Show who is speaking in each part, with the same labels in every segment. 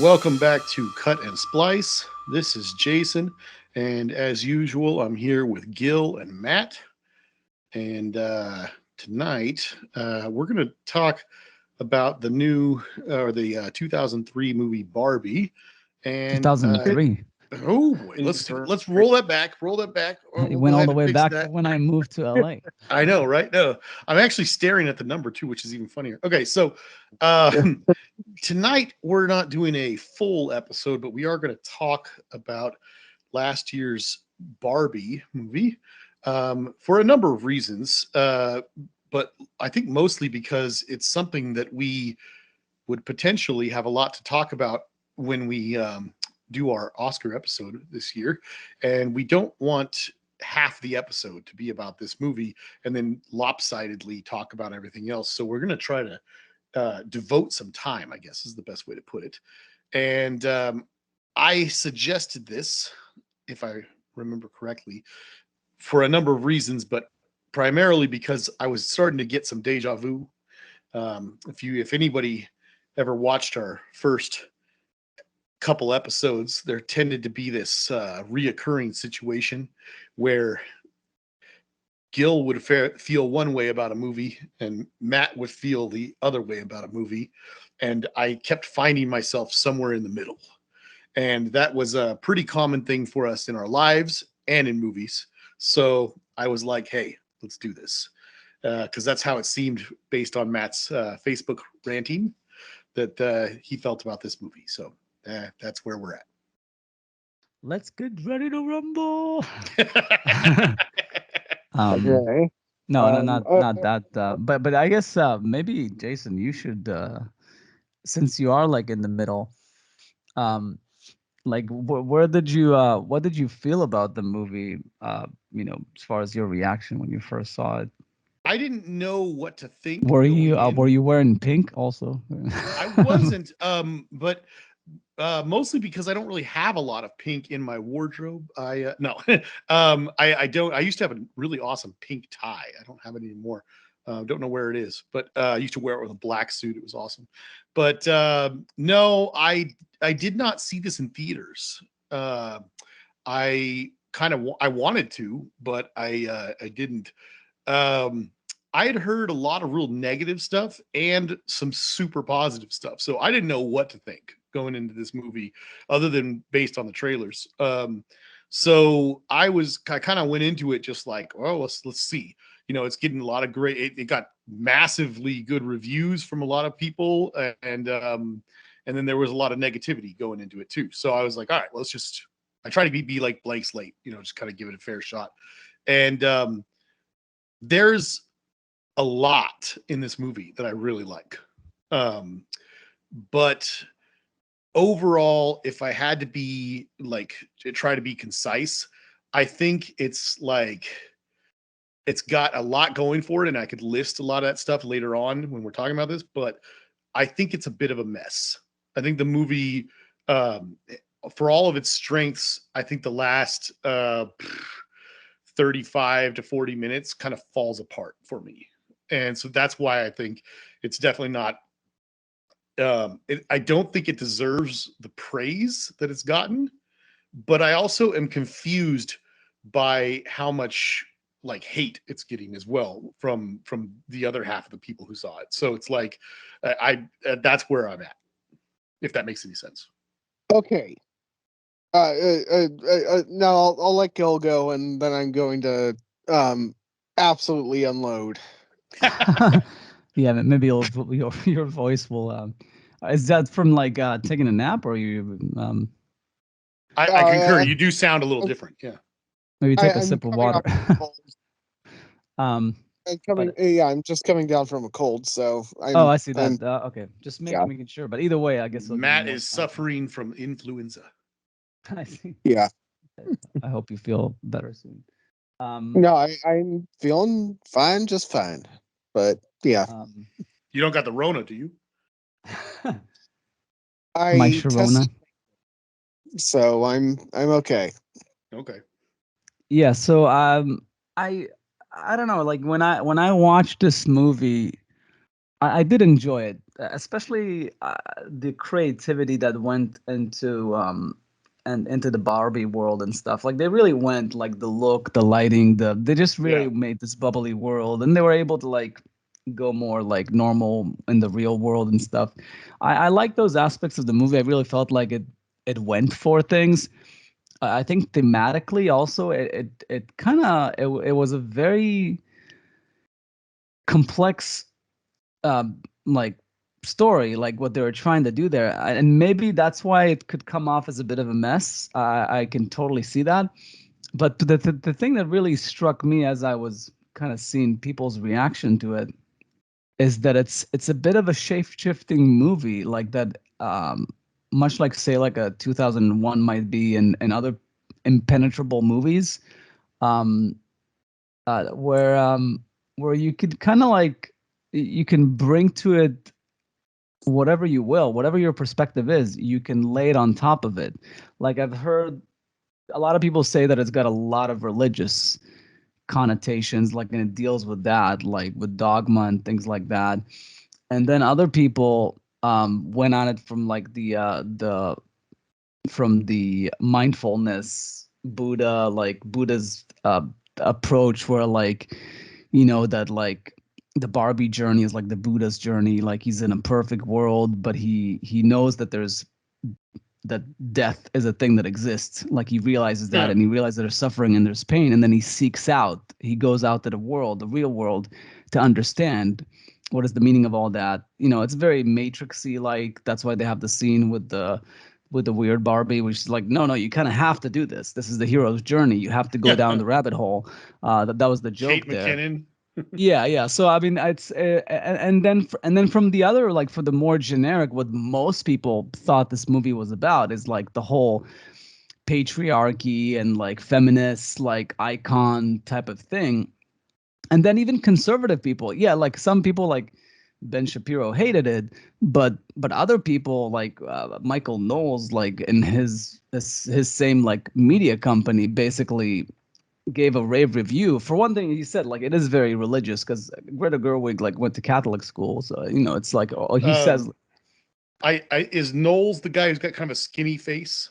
Speaker 1: Welcome back to Cut and Splice. This is Jason, and as usual, I'm here with Gil and Matt. And tonight, we're going to talk about the new or the 2003 movie Barbie. And
Speaker 2: 2003.
Speaker 1: oh boy, let's roll that back. Roll that back. Or
Speaker 2: It
Speaker 1: we'll
Speaker 2: went
Speaker 1: go
Speaker 2: all
Speaker 1: ahead
Speaker 2: the
Speaker 1: and
Speaker 2: way
Speaker 1: fix
Speaker 2: back to
Speaker 1: that.
Speaker 2: when I moved to LA.
Speaker 1: I know, right? No, I'm actually staring at the number too, which is even funnier. Okay, so tonight we're not doing a full episode, but we are going to talk about last year's Barbie movie for a number of reasons. But I think mostly because it's something that we would potentially have a lot to talk about when we do our Oscar episode this year. And we don't want half the episode to be about this movie and then lopsidedly talk about everything else. So we're going to try to devote some time, I guess is the best way to put it. And I suggested this, if I remember correctly, for a number of reasons, but primarily because I was starting to get some deja vu. If anybody ever watched our first couple episodes, there tended to be this reoccurring situation where Gil would feel one way about a movie and Matt would feel the other way about a movie. And I kept finding myself somewhere in the middle. And that was a pretty common thing for us in our lives and in movies. So I was like, hey, let's do this. Because that's how it seemed based on Matt's Facebook ranting that he felt about this movie. So that's where we're
Speaker 2: Let's get ready to rumble.
Speaker 1: at.
Speaker 2: um,
Speaker 3: Okay.
Speaker 2: no, no,
Speaker 3: Um. Uh,
Speaker 2: not that. But I guess maybe Jason, you should, since you are like in the middle, um, like where did you what did you feel about the movie? As far as your reaction when you first saw it,
Speaker 1: I didn't know what to think going
Speaker 2: were
Speaker 1: in.
Speaker 2: you wearing pink also?
Speaker 1: I wasn't, but mostly because I don't really have a lot of pink in my wardrobe. I no, I don't. I used to have a really awesome pink tie. I don't have it anymore. Don't know where it is, but I used to wear it with a black suit. It was awesome. But no, I did not see this in theaters. Uh, I I wanted to, but I didn't. Um, I had heard a lot of real negative stuff and some super positive stuff. So I didn't know what to think going into this movie other than based on the trailers. So I kind of went into it just like, oh, let's see. It's getting a lot of great. It got massively good reviews from a lot of people, and then there was a lot of negativity going into it too. So I was like, all right, let's just. I try to be like blank slate, just kind of give it a fair shot. And there's a lot in this movie that I really like. Um, but overall, if I had to be like to try to be concise, I think it's got a lot going for it, and I could list a lot of that stuff later on when we're talking about this. But I think it's a bit of a mess. I think the movie, um, for all of its strengths, I think the last 35 to 40 minutes kind of falls apart for me. And so that's why I think it's definitely not I don't think it deserves the praise that it's gotten, but I also am confused by how much like hate it's getting as well from the other half of the people who saw it. So it's like that's where I'm at, if that makes any sense.
Speaker 3: okay. Now I'll let Gil go, and then I'm going to um absolutely unload.
Speaker 2: Yeah, maybe your voice will. Is that from like taking a nap, or you
Speaker 1: I concur.
Speaker 3: Uh,
Speaker 1: You do sound a little
Speaker 3: I'm,
Speaker 1: different. Yeah.
Speaker 2: maybe take a
Speaker 3: I'm
Speaker 2: sip of
Speaker 3: coming
Speaker 2: water?
Speaker 3: off of a cold.
Speaker 2: um,
Speaker 3: I'm coming.
Speaker 2: but
Speaker 3: Yeah, I'm just coming down from a cold, so
Speaker 2: oh,
Speaker 3: I'm.
Speaker 2: I see
Speaker 3: I'm.
Speaker 2: that. Okay, just
Speaker 3: Yeah.
Speaker 2: making sure. But either way, I guess it'll give you
Speaker 1: Matt
Speaker 2: more
Speaker 1: is
Speaker 2: confidence.
Speaker 1: suffering from influenza.
Speaker 2: I see.
Speaker 3: Yeah.
Speaker 2: I hope you feel better soon. Um,
Speaker 3: No, I'm feeling fine, just fine. But yeah,
Speaker 2: um,
Speaker 1: You don't got the Rona, do you?
Speaker 2: my
Speaker 3: I
Speaker 2: Sharona.
Speaker 3: tested, so I'm okay.
Speaker 1: Okay.
Speaker 2: Yeah. So I I don't know. Like when I watched this movie, I did enjoy it, especially the creativity that went into and into the Barbie world and stuff. Like they really went like the look, the lighting, they just
Speaker 1: Yeah.
Speaker 2: really made this bubbly world, and they were able to like go more like normal in the real world and stuff. I like those aspects of the movie. I really felt like it went for things. I think thematically also it kind of it was a very complex like story, like what they were trying to do there, and maybe that's why it could come off as a bit of a mess. I can totally see that, but the thing that really struck me as I was kind of seeing people's reaction to it is that it's a bit of a shape-shifting movie, like that, much like say like a 2001 might be in other impenetrable movies, um, uh, where um, where you could kind of like you can bring to it whatever you will, whatever your perspective is, you can lay it on top of it. Like I've heard a lot of people say that it's got a lot of religious connotations, like, and it deals with that, like with dogma and things like that. And then other people went on it from like the from the mindfulness Buddha, like Buddha's approach, where like, that like the Barbie journey is like the Buddha's journey. Like he's in a perfect world, but he knows that that death is a thing that exists. Like he realizes that,
Speaker 1: Yeah.
Speaker 2: and he realizes there's suffering and there's pain, and then he seeks out. He goes out to the world, the real world, to understand what is the meaning of all that. It's very Matrixy like. That's why they have the scene with the weird Barbie, which is like, no, you kind of have to do this. This is the hero's journey. You have to go down the rabbit hole. That was the
Speaker 1: Kate
Speaker 2: joke there.
Speaker 1: McKinnon.
Speaker 2: Yeah. So I mean, it's and then from the other, like for the more generic, what most people thought this movie was about is like the whole patriarchy and like feminist like icon type of thing. And then even conservative people, yeah, like some people like Ben Shapiro hated it, but other people like Michael Knowles, like in his same like media company, basically gave a rave review. For one thing, he said like it is very religious because Greta Gerwig like went to Catholic school, so it's like, oh, he says.
Speaker 1: I is Knowles the guy who's got kind of a skinny face?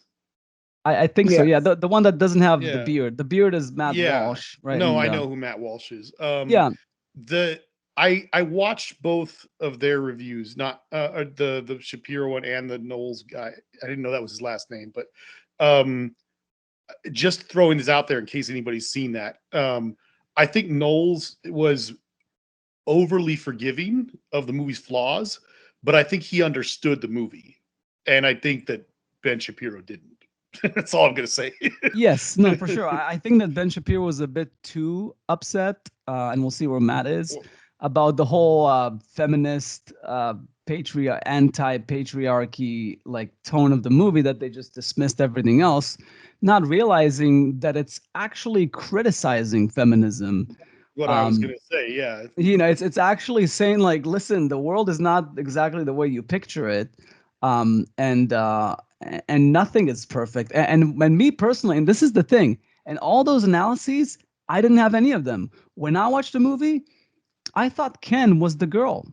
Speaker 2: I think so.
Speaker 3: Yeah.
Speaker 2: Yeah, the one that doesn't have the
Speaker 1: Yeah.
Speaker 2: beard. The beard is Matt
Speaker 1: Yeah.
Speaker 2: Walsh, right?
Speaker 1: No,
Speaker 2: And
Speaker 1: I know who Matt Walsh is.
Speaker 2: yeah,
Speaker 1: The I watched both of their reviews, not the Shapiro one and the Knowles guy. I didn't know that was his last name, but um just throwing this out there in case anybody's seen that. I think Knowles was overly forgiving of the movie's flaws, but I think he understood the movie. And I think that Ben Shapiro didn't. That's all I'm going to say.
Speaker 2: yes, no, for sure. I think that Ben Shapiro was a bit too upset, and we'll see where Matt is, about the whole feminist, anti-patriarchy like tone of the movie, that they just dismissed everything else, not realizing that it's actually criticizing feminism.
Speaker 1: What I was
Speaker 2: Um,
Speaker 1: going to say, yeah.
Speaker 2: it's actually saying like, listen, the world is not exactly the way you picture it, and nothing is perfect. And me personally, and this is the thing, and all those analyses, I didn't have any of them when I watched the movie. I thought Ken was the girl.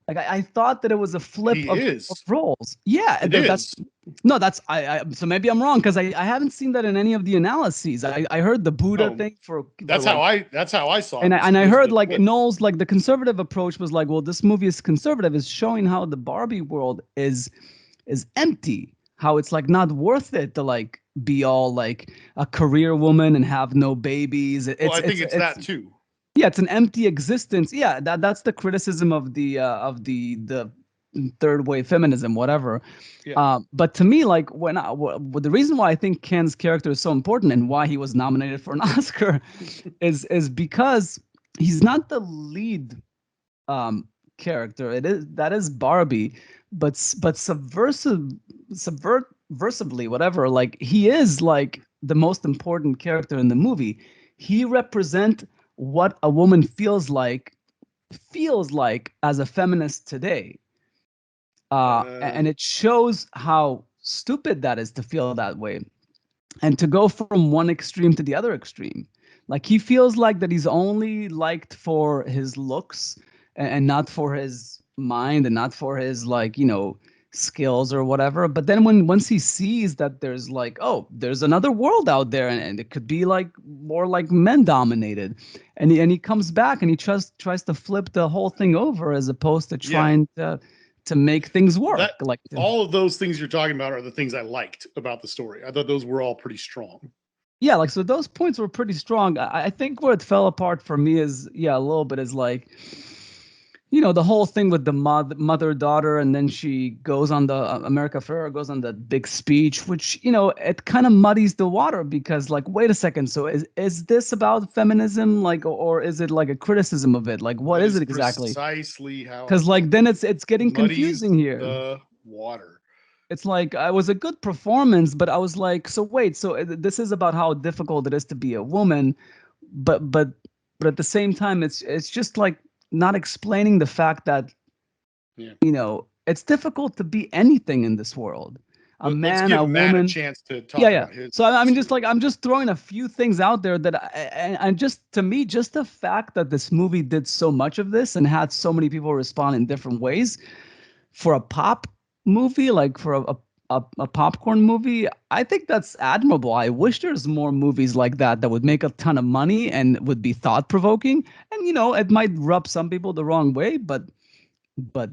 Speaker 2: Like I thought that it was a flip
Speaker 1: He
Speaker 2: of
Speaker 1: is.
Speaker 2: roles. Yeah,
Speaker 1: It
Speaker 2: that's
Speaker 1: is.
Speaker 2: no, that's I. So maybe I'm wrong because I haven't seen that in any of the analyses. I heard the Buddha
Speaker 1: No,
Speaker 2: thing for
Speaker 1: that's
Speaker 2: like,
Speaker 1: how I saw
Speaker 2: and
Speaker 1: it.
Speaker 2: I
Speaker 1: Was
Speaker 2: heard
Speaker 1: the
Speaker 2: like
Speaker 1: flip.
Speaker 2: Knowles, like the conservative approach was like, well, this movie is conservative, is showing how the Barbie world is empty, how it's like not worth it to like be all like a career woman and have no babies.
Speaker 1: Well, I think it's that too.
Speaker 2: Yeah, it's an empty existence. Yeah, that's the criticism of the third wave feminism, whatever.
Speaker 1: Yeah.
Speaker 2: But to me, like the reason why I think Ken's character is so important and why he was nominated for an Oscar is because he's not the lead um, character. That is Barbie, but subversively, whatever. Like he is like the most important character in the movie. He represent what a woman feels like as a feminist today,
Speaker 1: Uh,
Speaker 2: and it shows how stupid that is to feel that way and to go from one extreme to the other extreme. Like he feels like that he's only liked for his looks and not for his mind and not for his like, skills or whatever. But then once he sees that there's like, oh, there's another world out there, and it could be like more like men dominated, and he comes back and he tries to flip the whole thing over as opposed to
Speaker 1: Yeah.
Speaker 2: trying to make things work.
Speaker 1: That
Speaker 2: Like
Speaker 1: all of those things you're talking about are the things I liked about the story. I thought those were all pretty strong.
Speaker 2: yeah, like so those points were pretty strong. I think where it fell apart for me is a little bit is like, the whole thing with the mother daughter, and then she goes on the America Ferrera goes on that big speech, which it kind of muddies the water because like, wait a second, so is this about feminism, like, or is it like a criticism of it? Like, what
Speaker 1: That
Speaker 2: is
Speaker 1: is
Speaker 2: it exactly?
Speaker 1: precisely how
Speaker 2: Because like then it's getting
Speaker 1: muddies
Speaker 2: confusing here.
Speaker 1: the water.
Speaker 2: It's like I was a good performance, but I was like, so wait, so this is about how difficult it is to be a woman, but at the same time, it's just like not explaining the fact that
Speaker 1: Yeah.
Speaker 2: it's difficult to be anything in this world. A
Speaker 1: Let's
Speaker 2: man,
Speaker 1: give
Speaker 2: a
Speaker 1: Matt a
Speaker 2: woman.
Speaker 1: chance to
Speaker 2: Yeah,
Speaker 1: talk
Speaker 2: yeah.
Speaker 1: about his
Speaker 2: So I mean, just
Speaker 1: story.
Speaker 2: like I'm just throwing a few things out there that, and just to me, just the fact that this movie did so much of this and had so many people respond in different ways for a pop movie, like for a popcorn movie, I think that's admirable. I wish there's more movies like that that would make a ton of money and would be thought provoking. And it might rub some people the wrong way, but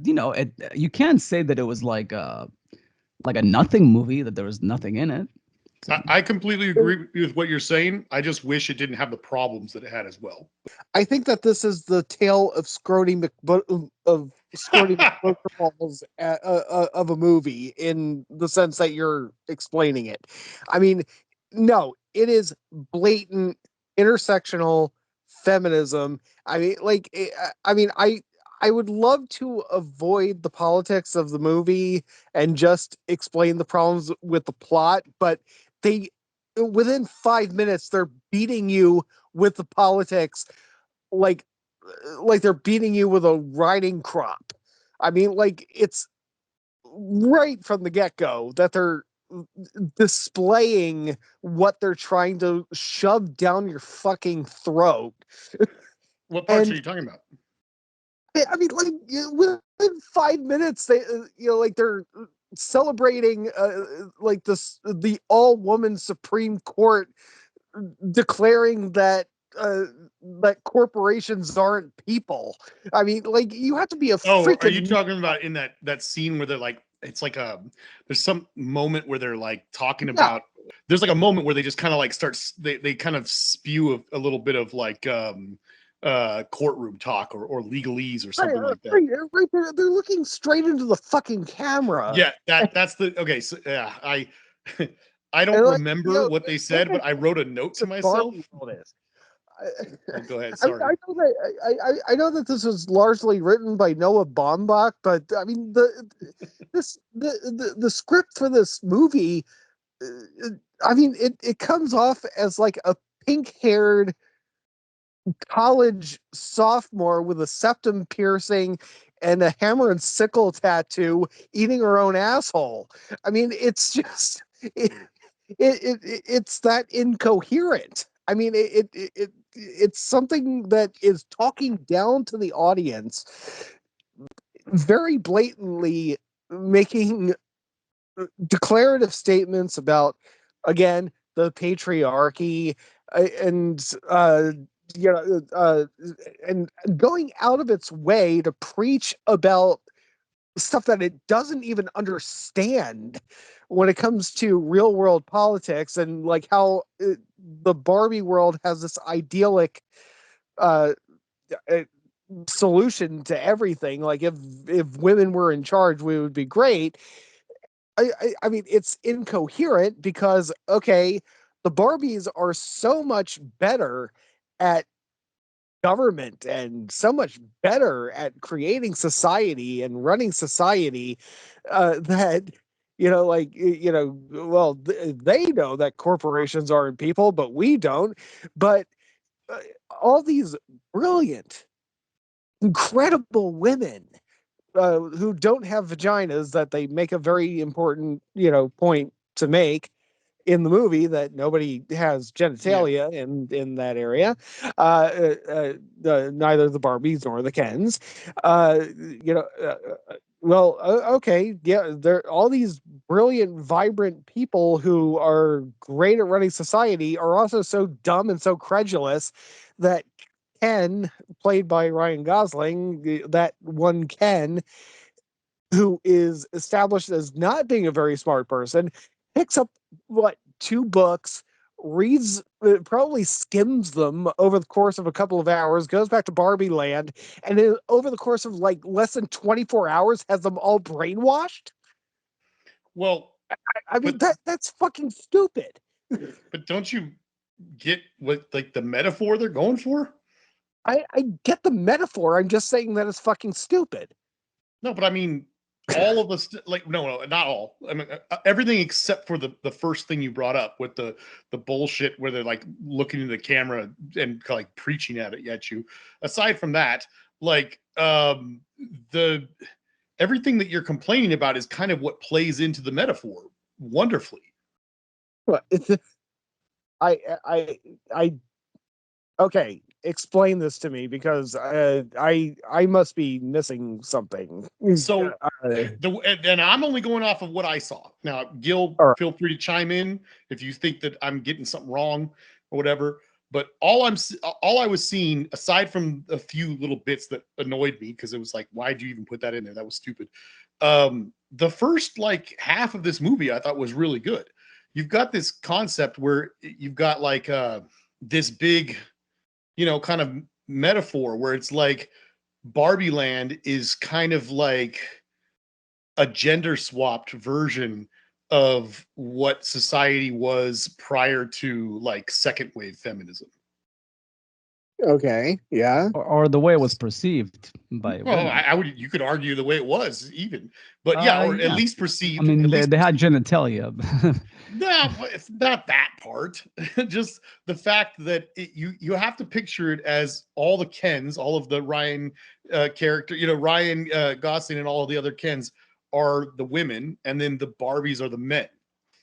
Speaker 2: you can't say that it was like a nothing movie, that there was nothing in it. So
Speaker 1: I completely agree with what you're saying. I just wish it didn't have the problems that it had as well.
Speaker 3: I think that this is the tale of Scrody McButterballs of a movie in the sense that you're explaining it. I mean, no, it is blatant intersectional feminism. I mean, like, I would love to avoid the politics of the movie and just explain the problems with the plot, but they within 5 minutes they're beating you with the politics like they're beating you with a riding crop. I mean, like it's right from the get-go that they're displaying what they're trying to shove down your fucking throat.
Speaker 1: What parts are
Speaker 3: And
Speaker 1: you talking about?
Speaker 3: I mean, like within 5 minutes, they like they're celebrating like the all-woman Supreme Court declaring that that corporations aren't people. I mean, like you have to be a
Speaker 1: Oh, are you
Speaker 3: freaking
Speaker 1: talking about in that scene where they're like, it's like there's some moment where they're like talking
Speaker 3: yeah.
Speaker 1: about, there's like a moment where they just kind of like they kind of spew a little bit of like courtroom talk or legalese or something like that.
Speaker 3: Right there, they're looking straight into the fucking camera.
Speaker 1: Yeah, that's the okay. So yeah, I don't
Speaker 3: And like,
Speaker 1: remember what they said, but I wrote a note to myself.
Speaker 3: Barbie world is.
Speaker 1: Oh, go ahead.
Speaker 3: I mean,
Speaker 1: Sorry.
Speaker 3: I know that this was largely written by Noah Baumbach, but I mean the script for this movie, I mean it comes off as like a pink-haired college sophomore with a septum piercing and a hammer and sickle tattoo eating her own asshole. I mean, it's just it's that incoherent. I mean, it's something that is talking down to the audience, very blatantly making declarative statements about, again, the patriarchy and you know and going out of its way to preach about stuff that it doesn't even understand when it comes to real world politics, and like how the Barbie world has this idyllic uh, uh, solution to everything. Like if women were in charge, we would be great. I mean, it's incoherent because okay, the Barbies are so much better at government and so much better at creating society and running society that like well, they know that corporations aren't people, but we don't. But uh, all these brilliant, incredible women who don't have vaginas that they make a very important point to make, in the movie that nobody has genitalia in that area. Neither the Barbies nor the Kens. You know, well, okay, yeah, there all these brilliant, vibrant people who are great at running society are also so dumb and so credulous that Ken, played by Ryan Gosling, that one Ken, who is established as not being a very smart person, picks up what 2 books, reads, probably skims them over the course of a couple of hours, goes back to Barbie Land, and then over the course of like less than 24 hours has them all brainwashed.
Speaker 1: Well,
Speaker 3: I mean
Speaker 1: but
Speaker 3: that's fucking stupid.
Speaker 1: but don't you get what like the metaphor they're going for?
Speaker 3: I get the metaphor. I'm just saying that it's fucking stupid.
Speaker 1: No, but I mean, all of us like no, not all. I mean, everything except for the first thing you brought up with the bullshit where they're like looking into the camera and like preaching at you. Aside from that, like the everything that you're complaining about is kind of what plays into the metaphor wonderfully.
Speaker 3: What? I okay, explain this to me because I must be missing something.
Speaker 1: So and I'm only going off of what I saw. Now, Gil,
Speaker 3: All right.
Speaker 1: feel free to chime in if you think that I'm getting something wrong or whatever. But all I was seeing, aside from a few little bits that annoyed me, because it was like, why'd you even put that in there? That was stupid. The first like half of this movie I thought was really good. You've got this concept where you've got like this big, kind of metaphor where it's like Barbie Land is kind of like a gender swapped version of what society was prior to like second wave feminism.
Speaker 3: Okay, yeah.
Speaker 2: Or the way it was perceived by
Speaker 1: Well,
Speaker 2: women.
Speaker 1: I would, you could argue the way it was even, but yeah, or at
Speaker 2: Yeah.
Speaker 1: least
Speaker 2: I
Speaker 1: perceived.
Speaker 2: mean,
Speaker 1: At least
Speaker 2: they had genitalia.
Speaker 1: no, it's not that part. Just the fact that you have to picture it as all the Kens, all of the Ryan character, Ryan Gosling and all of the other Kens are the women, and then the Barbies are the men.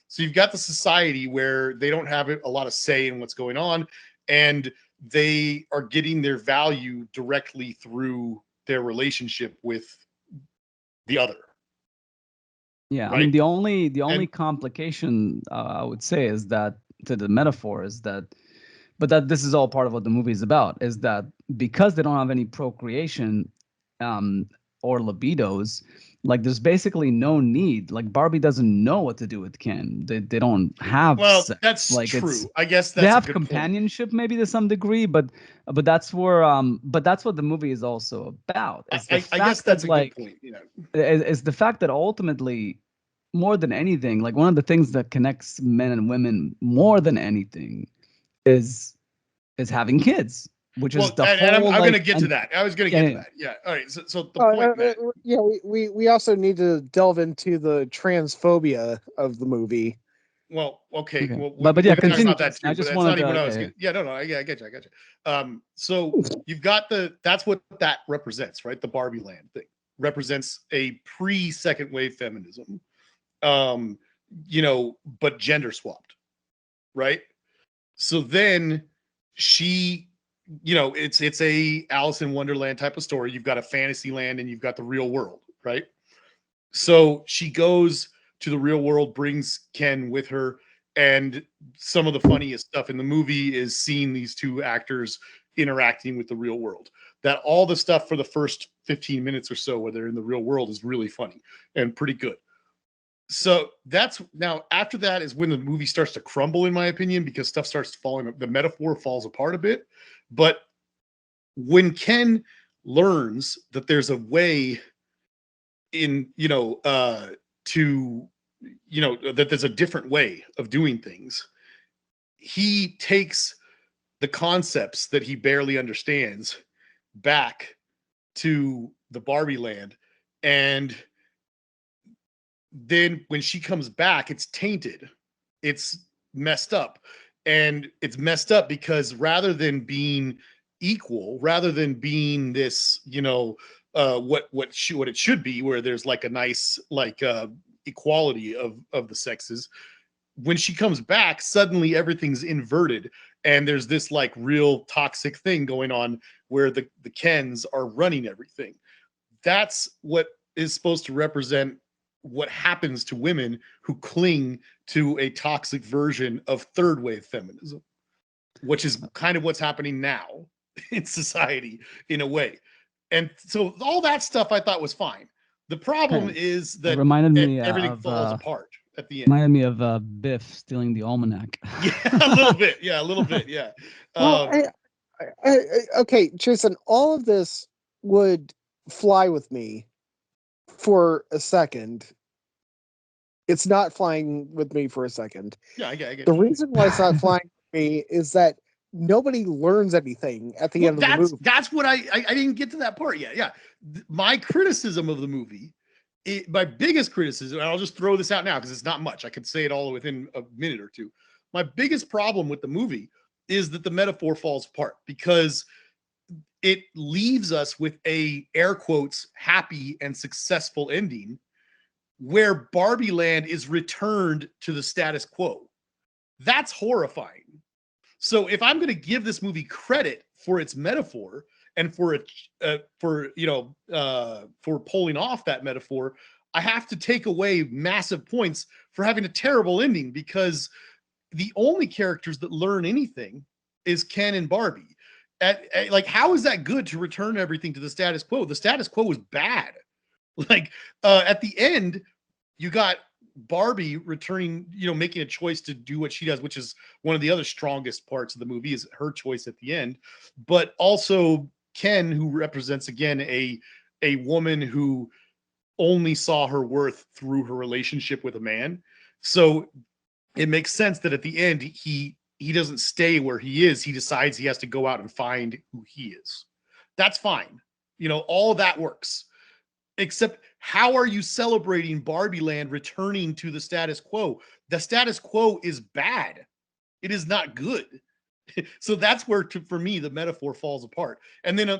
Speaker 1: So you've got the society where they don't have a lot of say in what's going on, and they are getting their value directly through their relationship with the other.
Speaker 2: Yeah, I
Speaker 1: Right.
Speaker 2: mean the only
Speaker 1: And
Speaker 2: complication I would say is that to the metaphor is that, but that this is all part of what the movie is about, is that because they don't have any procreation um, or libidos, like there's basically no need. Like Barbie doesn't know what to do with Ken. They don't have
Speaker 1: well,
Speaker 2: sex.
Speaker 1: that's
Speaker 2: Like it's
Speaker 1: true. I guess
Speaker 2: they
Speaker 1: that's a
Speaker 2: have
Speaker 1: good point.
Speaker 2: companionship maybe to some degree, but that's where but that's what the movie is also about. Is the
Speaker 1: I guess
Speaker 2: fact
Speaker 1: that's
Speaker 2: that
Speaker 1: a good
Speaker 2: like
Speaker 1: point.
Speaker 2: is the fact that ultimately, more than anything, like one of the things that connects men and women more than anything is having kids, which is
Speaker 1: Well,
Speaker 2: the
Speaker 1: and I'm
Speaker 2: whole
Speaker 1: going to
Speaker 2: like
Speaker 1: get to
Speaker 2: and
Speaker 1: that. I was going to get to
Speaker 2: yeah,
Speaker 1: that. Yeah. All right. So the point, Matt.
Speaker 3: Yeah, we also need to delve into the transphobia of the movie.
Speaker 1: Well, okay.
Speaker 2: okay,
Speaker 1: Well,
Speaker 2: but
Speaker 1: we
Speaker 2: yeah,
Speaker 1: can talk
Speaker 2: continue,
Speaker 1: about that
Speaker 2: Jason. I
Speaker 1: too, but
Speaker 2: just
Speaker 1: that's
Speaker 2: wanted
Speaker 1: not even
Speaker 2: to
Speaker 1: what I was getting. Yeah. No. I get you. I get you. So you've got that's what that represents, right? The Barbie Land thing represents a pre-second wave feminism, um, but gender swapped, right? So then she, it's a Alice in Wonderland type of story. You've got a fantasy land and you've got the real world, right? So she goes to the real world, brings Ken with her, and some of the funniest stuff in the movie is seeing these two actors interacting with the real world. That all the stuff for the first 15 minutes or so where they're in the real world is really funny and pretty good. So that's now after that is when the movie starts to crumble, in my opinion, because stuff starts falling, the metaphor falls apart a bit. But when Ken learns that there's a way in, to, that there's a different way of doing things, he takes the concepts that he barely understands back to the Barbie land. And then when she comes back, it's tainted, it's messed up. And it's messed up because rather than being equal, rather than being this, what it should be, where there's like a nice like equality of the sexes, when she comes back, suddenly everything's inverted, and there's this like real toxic thing going on where the Kens are running everything. That's what is supposed to represent what happens to women who cling to a toxic version of third wave feminism, which is kind of what's happening now in society in a way. And so all that stuff I thought was fine. The problem is
Speaker 2: It
Speaker 1: that
Speaker 2: reminded me
Speaker 1: everything falls apart at the end.
Speaker 2: reminded me of Biff stealing the almanac.
Speaker 1: Yeah, a little bit. Yeah, a little bit. Yeah.
Speaker 3: Well, okay, Jason, all of this would fly with me for a second. It's not flying with me for a second.
Speaker 1: Yeah, I get
Speaker 3: The
Speaker 1: you.
Speaker 3: reason why it's not flying with me is that nobody learns anything at the end of the movie.
Speaker 1: That's what I didn't get to that part yet. Yeah. My criticism of the movie, my biggest criticism, and I'll just throw this out now because it's not much. I could say it all within a minute or two. My biggest problem with the movie is that the metaphor falls apart because it leaves us with a air quotes happy and successful ending where Barbie Land is returned to the status quo. That's horrifying. So if I'm going to give this movie credit for its metaphor and for it, for pulling off that metaphor, I have to take away massive points for having a terrible ending because the only characters that learn anything is Ken and Barbie. Like, how is that good to return everything to the status quo? The status quo was bad. Like, at the end, you got Barbie returning, making a choice to do what she does, which is one of the other strongest parts of the movie is her choice at the end. But also Ken, who represents, again, a woman who only saw her worth through her relationship with a man. So it makes sense that at the end, he doesn't stay where he is. He decides he has to go out and find who he is. That's fine. All that works. Except, how are you celebrating Barbie Land returning to the status quo? The status quo is bad. It is not good. So that's where, for me, the metaphor falls apart. And then I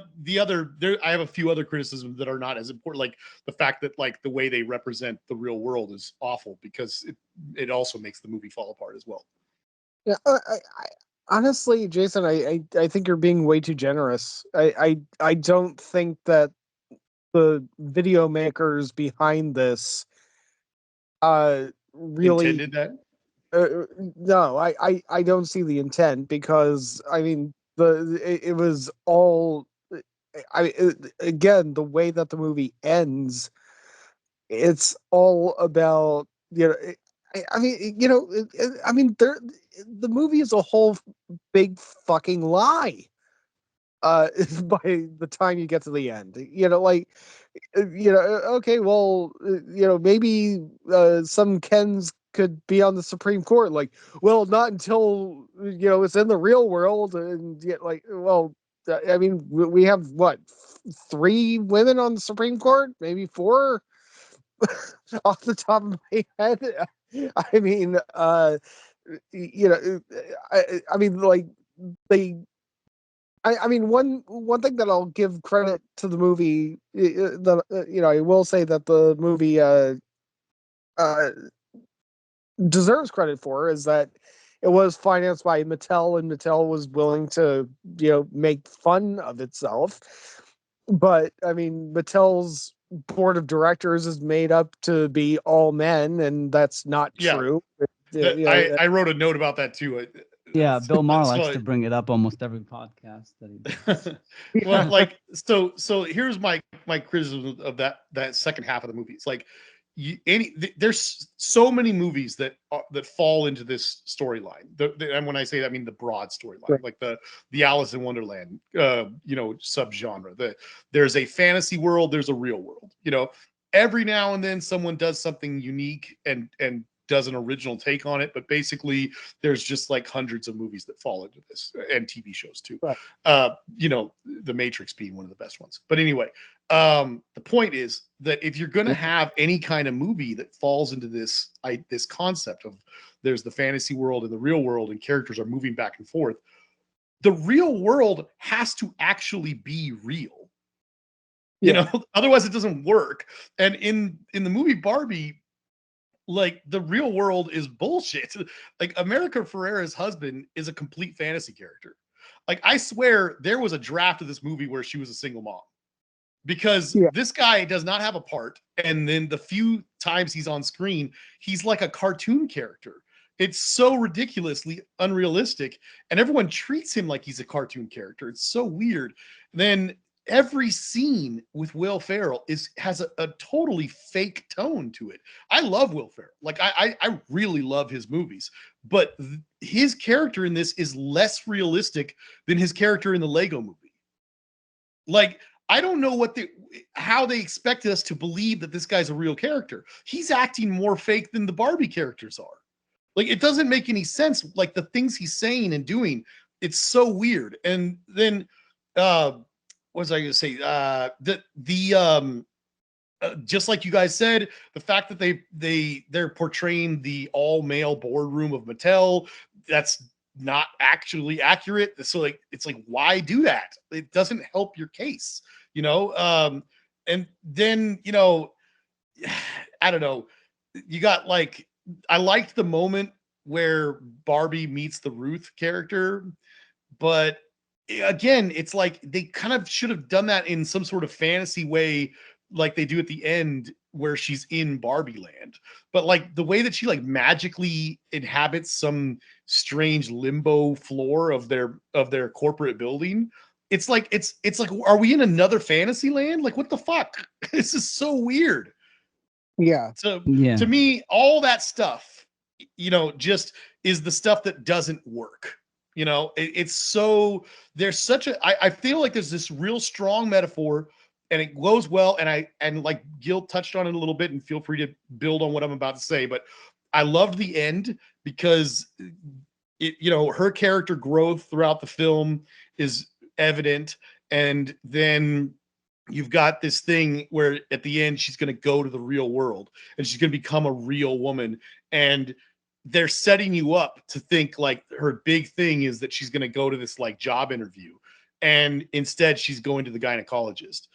Speaker 1: have a few other criticisms that are not as important, like the fact that like the way they represent the real world is awful because it also makes the movie fall apart as well.
Speaker 3: Yeah, honestly, Jason, I think you're being way too generous. I don't think that the video makers behind this really
Speaker 1: Intended that?
Speaker 3: no, I don't see the intent because I mean it was all again the way that the movie ends, it's all about I mean I mean the movie is a whole big fucking lie by the time you get to the end. Okay, well, maybe some Kens could be on the Supreme Court. Like, well, not until it's in the real world, and yet, like, well, I mean, we have what 3 women on the Supreme Court, maybe 4, off the top of my head. I mean, I mean, like they I mean, one thing that I'll give credit to the movie, I will say that the movie uh, deserves credit for is that it was financed by Mattel, and Mattel was willing to make fun of itself. But I mean, Mattel's board of directors is made up to be all men, and that's not true.
Speaker 1: I wrote a note about that too.
Speaker 2: Yeah, Bill Maher likes to bring it up almost every podcast that he does.
Speaker 1: Well, like so here's my criticism of that second half of the movie. It's like there's so many movies that fall into this storyline. And when I say that, I mean the broad storyline, right. Like the Alice in Wonderland subgenre. There's a fantasy world, there's a real world. Every now and then someone does something unique and does an original take on it, but basically there's just like hundreds of movies that fall into this, and TV shows too. Right. The Matrix being one of the best ones. But anyway, the point is that if you're going to have any kind of movie that falls into this concept of there's the fantasy world and the real world and characters are moving back and forth, the real world has to actually be real. Otherwise it doesn't work. And in the movie Barbie, Like the real world is bullshit. Like America Ferrera's husband is a complete fantasy character. Like I swear there was a draft of this movie where she was a single mom, because
Speaker 3: Yeah.
Speaker 1: this guy does not have a part, and then the few times he's on screen, he's like a cartoon character. It's so ridiculously unrealistic, and everyone treats him like he's a cartoon character. It's so weird. Then every scene with Will Ferrell has a totally fake tone to it. I love Will Ferrell. Like I really love his movies, but his character in this is less realistic than his character in the Lego movie. Like I don't know how they expected us to believe that this guy's a real character. He's acting more fake than the Barbie characters are. Like it doesn't make any sense. Like the things he's saying and doing, it's so weird. And then, what was I going to say? Just like you guys said, the fact that they're portraying the all male boardroom of Mattel, that's not actually accurate. So like it's like, why do that? It doesn't help your case, and then I don't know, you got like, I liked the moment where Barbie meets the Ruth character, but again, it's like they kind of should have done that in some sort of fantasy way, like they do at the end where she's in Barbie land. But like the way that she like magically inhabits some strange limbo floor of their corporate building, it's like are we in another fantasy land? Like what the fuck? This is so weird.
Speaker 3: Yeah.
Speaker 1: So
Speaker 2: Yeah.
Speaker 1: to me, all that stuff, just is the stuff that doesn't work. It's so, there's such I feel like there's this real strong metaphor and it goes well. And like Gil touched on it a little bit, and feel free to build on what I'm about to say, but I loved the end because her character growth throughout the film is evident. And then you've got this thing where at the end she's going to go to the real world and she's going to become a real woman, and they're setting you up to think like her big thing is that she's going to go to this like job interview, and instead she's going to the gynecologist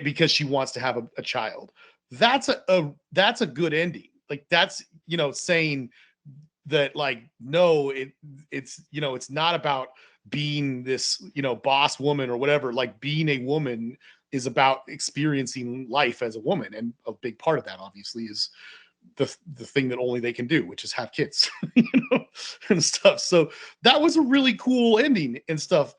Speaker 1: because she wants to have a child. That's a good ending. Like that's saying that like no, it's not about being this boss woman or whatever. Like being a woman is about experiencing life as a woman, and a big part of that obviously is the thing that only they can do, which is have kids, and stuff. So that was a really cool ending and stuff.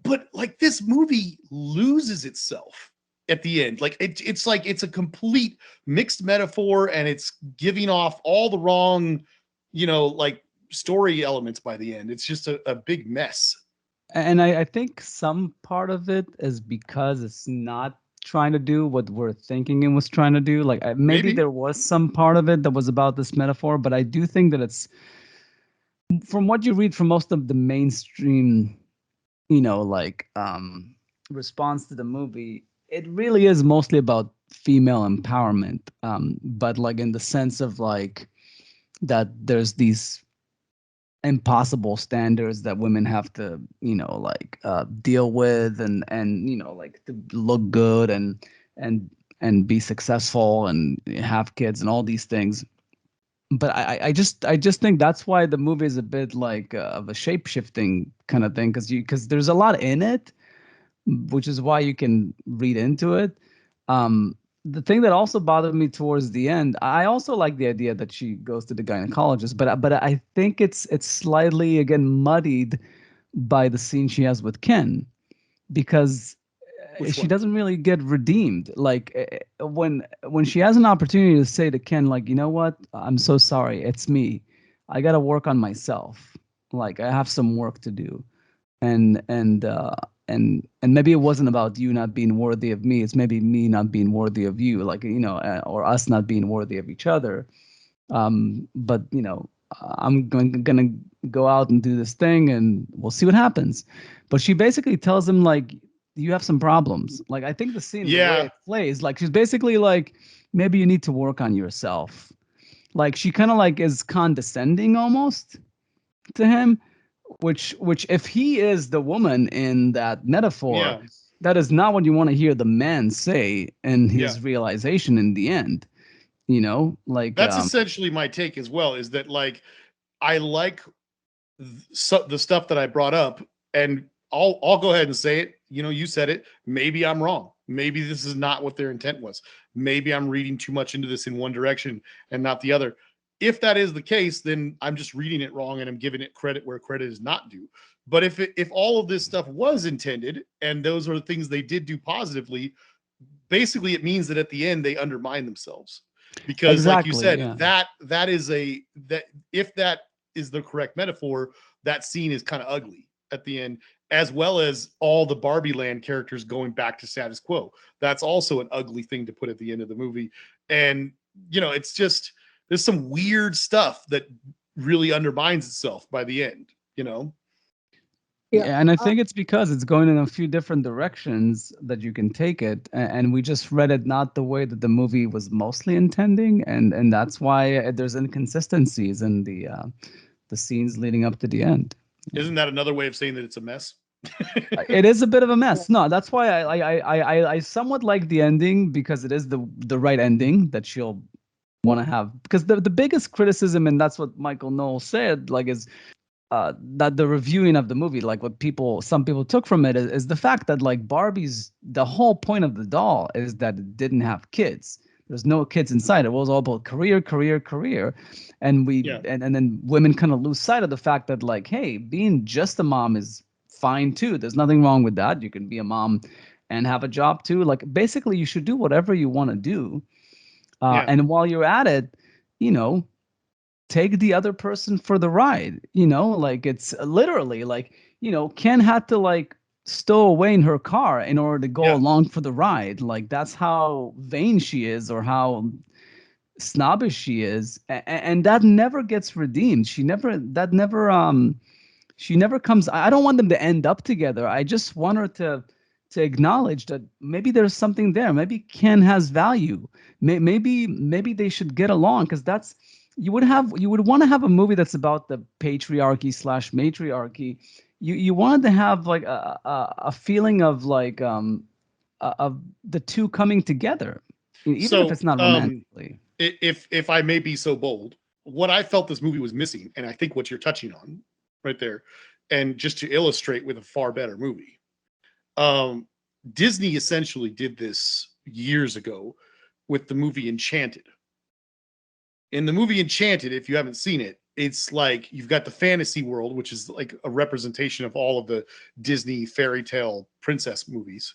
Speaker 1: But like this movie loses itself at the end. Like it's like it's a complete mixed metaphor, and it's giving off all the wrong, like story elements by the end. It's just a big mess.
Speaker 2: And I think some part of it is because it's not trying to do what we're thinking it was trying to do. Like maybe there was some part of it that was about this metaphor, but I do think that it's, from what you read from most of the mainstream, response to the movie, it really is mostly about female empowerment. But like in the sense of like that there's these impossible standards that women have to deal with, and like to look good and be successful and have kids and all these things. But I just think that's why the movie is a bit like of a shape-shifting kind of thing, because there's a lot in it, which is why you can read into it. The thing that also bothered me towards the end, I also like the idea that she goes to the gynecologist, but I think it's slightly again muddied by the scene she has with Ken, because she doesn't really get redeemed. Like when she has an opportunity to say to Ken, like, you know what, I'm so sorry, it's me, I got to work on myself, like I have some work to do, and maybe it wasn't about you not being worthy of me, it's maybe me not being worthy of you, like or us not being worthy of each other. But I'm gonna go out and do this thing and we'll see what happens. But she basically tells him like, you have some problems. Like I think the scene, the way it plays, like she's basically like, maybe you need to work on yourself. Like she kind of like is condescending almost to him, which if he is the woman in that metaphor, that is not what you want to hear the man say in his realization in the end. You know, like
Speaker 1: That's essentially my take as well, is that like I like the stuff that I brought up, and I'll go ahead and say it. You know, you said it. Maybe I'm wrong. Maybe this is not what their intent was. Maybe I'm reading too much into this in one direction and not the other. If that is the case, then I'm just reading it wrong and I'm giving it credit where credit is not due. But if all of this stuff was intended and those are the things they did do positively, basically it means that at the end they undermine themselves, because like you
Speaker 2: exactly,
Speaker 1: said,
Speaker 2: yeah.
Speaker 1: that is a that if that is the correct metaphor, that scene is kind of ugly at the end, as well as all the Barbie Land characters going back to status quo. That's also an ugly thing to put at the end of the movie. And you know, it's just, there's some weird stuff that really undermines itself by the end, you know.
Speaker 3: Yeah.
Speaker 2: Yeah, and I think it's because it's going in a few different directions that you can take it, and we just read it not the way that the movie was mostly intending, and that's why there's inconsistencies in the scenes leading up to the end.
Speaker 1: Isn't that another way of saying that it's a mess?
Speaker 2: It is a bit of a mess. No, that's why I somewhat like the ending, because it is the right ending that she'll want to have. Because the biggest criticism, and that's what Michael Knowles said, like, is that the reviewing of the movie, like what some people took from it, is the fact that like Barbie's, the whole point of the doll is that it didn't have kids. There's no kids inside. It was all about career, career, career, and
Speaker 1: Yeah.
Speaker 2: and then women kind of lose sight of the fact that like, hey, being just a mom is fine too. There's nothing wrong with that. You can be a mom and have a job too. Like basically, you should do whatever you want to do,
Speaker 1: Yeah.
Speaker 2: and while you're at it, you know, take the other person for the ride. You know, like it's literally like, you know, Ken had to like stow away in her car in order to go
Speaker 1: Yeah.
Speaker 2: along for the ride. Like that's how vain she is, or how snobbish she is, and that never gets redeemed. She never comes. I don't want them to end up together. I just want her to acknowledge that maybe there's something there. Maybe Ken has value. Maybe they should get along, because that's, you would want to have a movie that's about the patriarchy slash matriarchy. You wanted to have like a feeling of like of the two coming together, even if
Speaker 1: So
Speaker 2: it's not romantically.
Speaker 1: if I may be so bold, what I felt this movie was missing, and I think what you're touching on right there, and just to illustrate with a far better movie, um, Disney essentially did this years ago with the movie Enchanted. In the movie Enchanted, if you haven't seen it, it's like you've got the fantasy world, which is like a representation of all of the Disney fairy tale princess movies,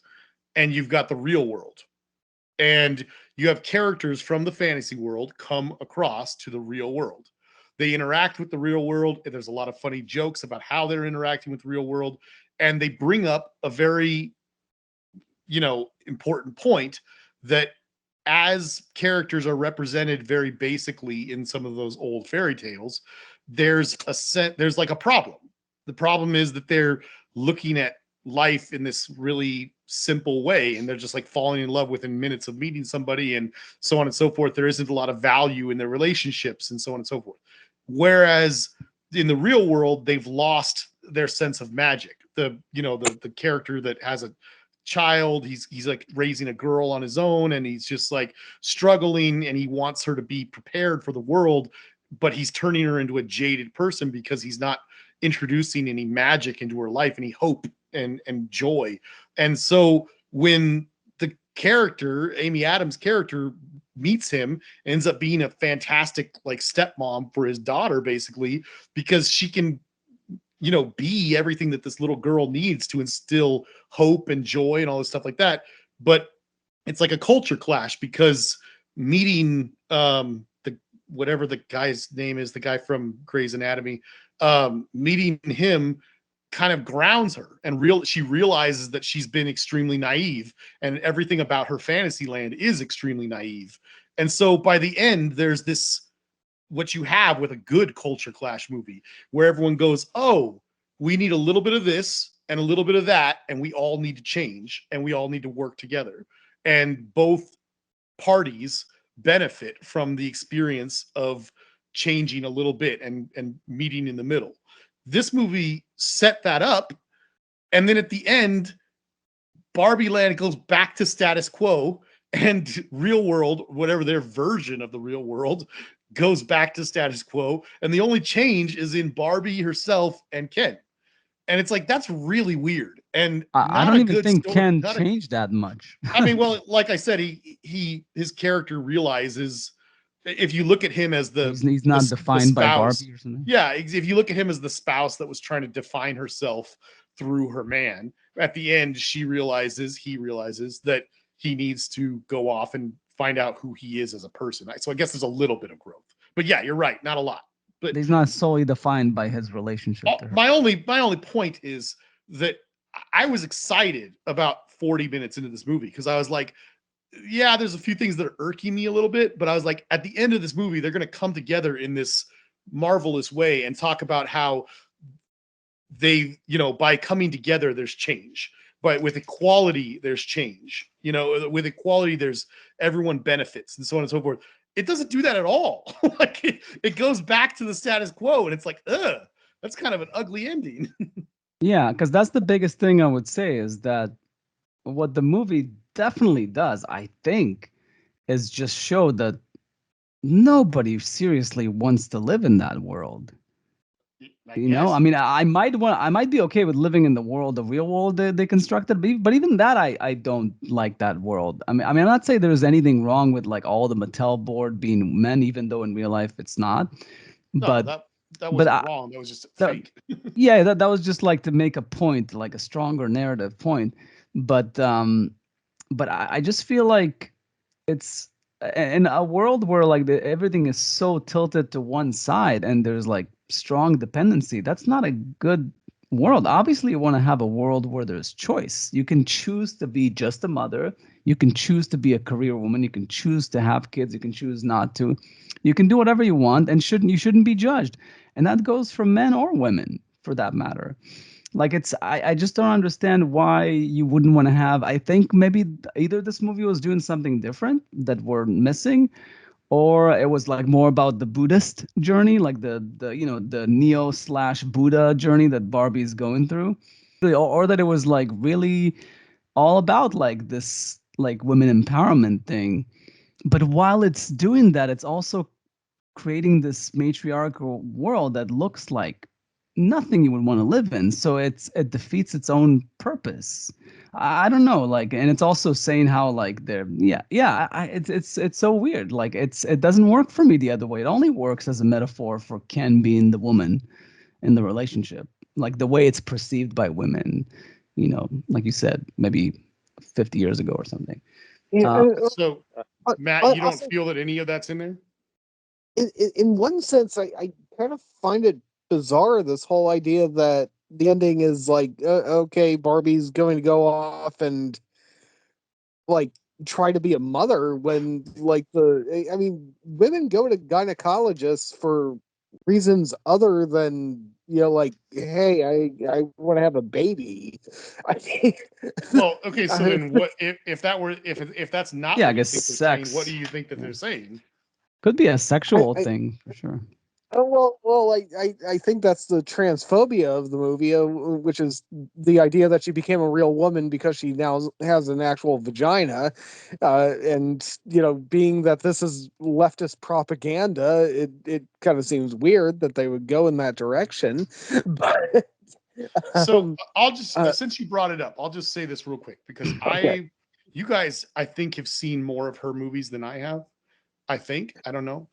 Speaker 1: and you've got the real world, and you have characters from the fantasy world come across to the real world. They interact with the real world, and there's a lot of funny jokes about how they're interacting with the real world, and they bring up a very, you know, important point, that as characters are represented very basically in some of those old fairy tales, there's like a problem. The problem is that they're looking at life in this really simple way, and they're just like falling in love within minutes of meeting somebody, and so on and so forth. There isn't a lot of value in their relationships, and so on and so forth. Whereas in the real world, they've lost their sense of magic. The character that has a child, he's like raising a girl on his own, and he's just like struggling, and he wants her to be prepared for the world, but he's turning her into a jaded person because he's not introducing any magic into her life, any hope and joy. And so when the character, Amy Adams' character, meets him, ends up being a fantastic like stepmom for his daughter, basically, because she can, you know, be everything that this little girl needs to instill hope and joy and all this stuff like that. But it's like a culture clash, because meeting the whatever the guy's name is, the guy from Grey's Anatomy, meeting him kind of grounds her, and she realizes that she's been extremely naive, and everything about her fantasy land is extremely naive. And so by the end, there's this, what you have with a good culture clash movie, where everyone goes, oh, we need a little bit of this and a little bit of that, and we all need to change, and we all need to work together, and both parties benefit from the experience of changing a little bit and meeting in the middle. This movie set that up, and then at the end, Barbie Land goes back to status quo, and real world, whatever their version of the real world, goes back to status quo. And the only change is in Barbie herself and Ken. And it's like, that's really weird and
Speaker 2: I
Speaker 1: not
Speaker 2: don't
Speaker 1: a
Speaker 2: even
Speaker 1: good
Speaker 2: think
Speaker 1: story.
Speaker 2: Ken changed that much.
Speaker 1: I mean, well, like I said, his character realizes, if you look at him as
Speaker 2: He's not
Speaker 1: the
Speaker 2: defined by
Speaker 1: spouse,
Speaker 2: Barbie or something.
Speaker 1: yeah, if you look at him as the spouse that was trying to define herself through her man, at the end he realizes that he needs to go off and find out who he is as a person. So I guess there's a little bit of growth, but yeah, you're right, not a lot. But
Speaker 2: He's not solely defined by his relationship to her.
Speaker 1: my only point is that I was excited about 40 minutes into this movie because I was like, yeah, there's a few things that are irking me a little bit, but I was like, at the end of this movie, they're going to come together in this marvelous way and talk about how they, by coming together, there's change. But with equality, there's change. With equality, everyone benefits and so on and so forth. It doesn't do that at all. Like it goes back to the status quo, and it's like, ugh, that's kind of an ugly ending.
Speaker 2: Yeah, because that's the biggest thing I would say is that what the movie definitely does, I think, is just show that nobody seriously wants to live in that world.
Speaker 1: I
Speaker 2: You know,
Speaker 1: guess.
Speaker 2: I mean, I might be okay with living in the world, the real world they constructed, but even that, I don't like that world. I'm not saying there's anything wrong with like all the Mattel board being men, even though in real life it's not.
Speaker 1: No,
Speaker 2: But
Speaker 1: that
Speaker 2: but
Speaker 1: wasn't
Speaker 2: I,
Speaker 1: wrong. That was just
Speaker 2: that,
Speaker 1: fake.
Speaker 2: yeah, that was just like to make a point, like a stronger narrative point. But I just feel like it's in a world where like everything is so tilted to one side and there's like strong dependency. That's not a good world. Obviously, you want to have a world where there's choice. You can choose to be just a mother. You can choose to be a career woman. You can choose to have kids. You can choose not to. You can do whatever you want and you shouldn't be judged. And that goes for men or women for that matter. Like I just don't understand why you wouldn't want to have. I think maybe either this movie was doing something different that we're missing, or it was like more about the Buddhist journey, like the Neo slash Buddha journey that Barbie's going through, or that it was like really all about like this like women empowerment thing. But while it's doing that, it's also creating this matriarchal world that looks like nothing you would want to live in. So it defeats its own purpose. I don't know, like, and it's also saying how like they're it's so weird. Like it doesn't work for me the other way. It only works as a metaphor for Ken being the woman in the relationship, like the way it's perceived by women. Like you said, maybe 50 years ago or something.
Speaker 3: Yeah,
Speaker 1: So, Matt, you don't
Speaker 3: also,
Speaker 1: feel that any of that's in there?
Speaker 3: in one sense, I kind of find it bizarre, this whole idea that the ending is like, okay, Barbie's going to go off and like try to be a mother when like I mean, women go to gynecologists for reasons other than, like, hey, I want to have a baby. I think.
Speaker 1: Well, okay, so
Speaker 3: I-
Speaker 1: then what if that's not
Speaker 2: Yeah, I
Speaker 1: what you
Speaker 2: guess
Speaker 1: think they're saying, what do
Speaker 2: sex
Speaker 1: you think that they're saying?
Speaker 2: could be a
Speaker 3: I,
Speaker 2: sexual
Speaker 3: I,
Speaker 2: thing for sure.
Speaker 3: I think that's the transphobia of the movie, which is the idea that she became a real woman because she now has an actual vagina, and being that this is leftist propaganda, it kind of seems weird that they would go in that direction. But
Speaker 1: So
Speaker 3: um,
Speaker 1: I'll just
Speaker 3: uh,
Speaker 1: since you brought it up, I'll just say this real quick because
Speaker 3: okay,
Speaker 1: you guys, I think have seen more of her movies than I have. I think I don't know,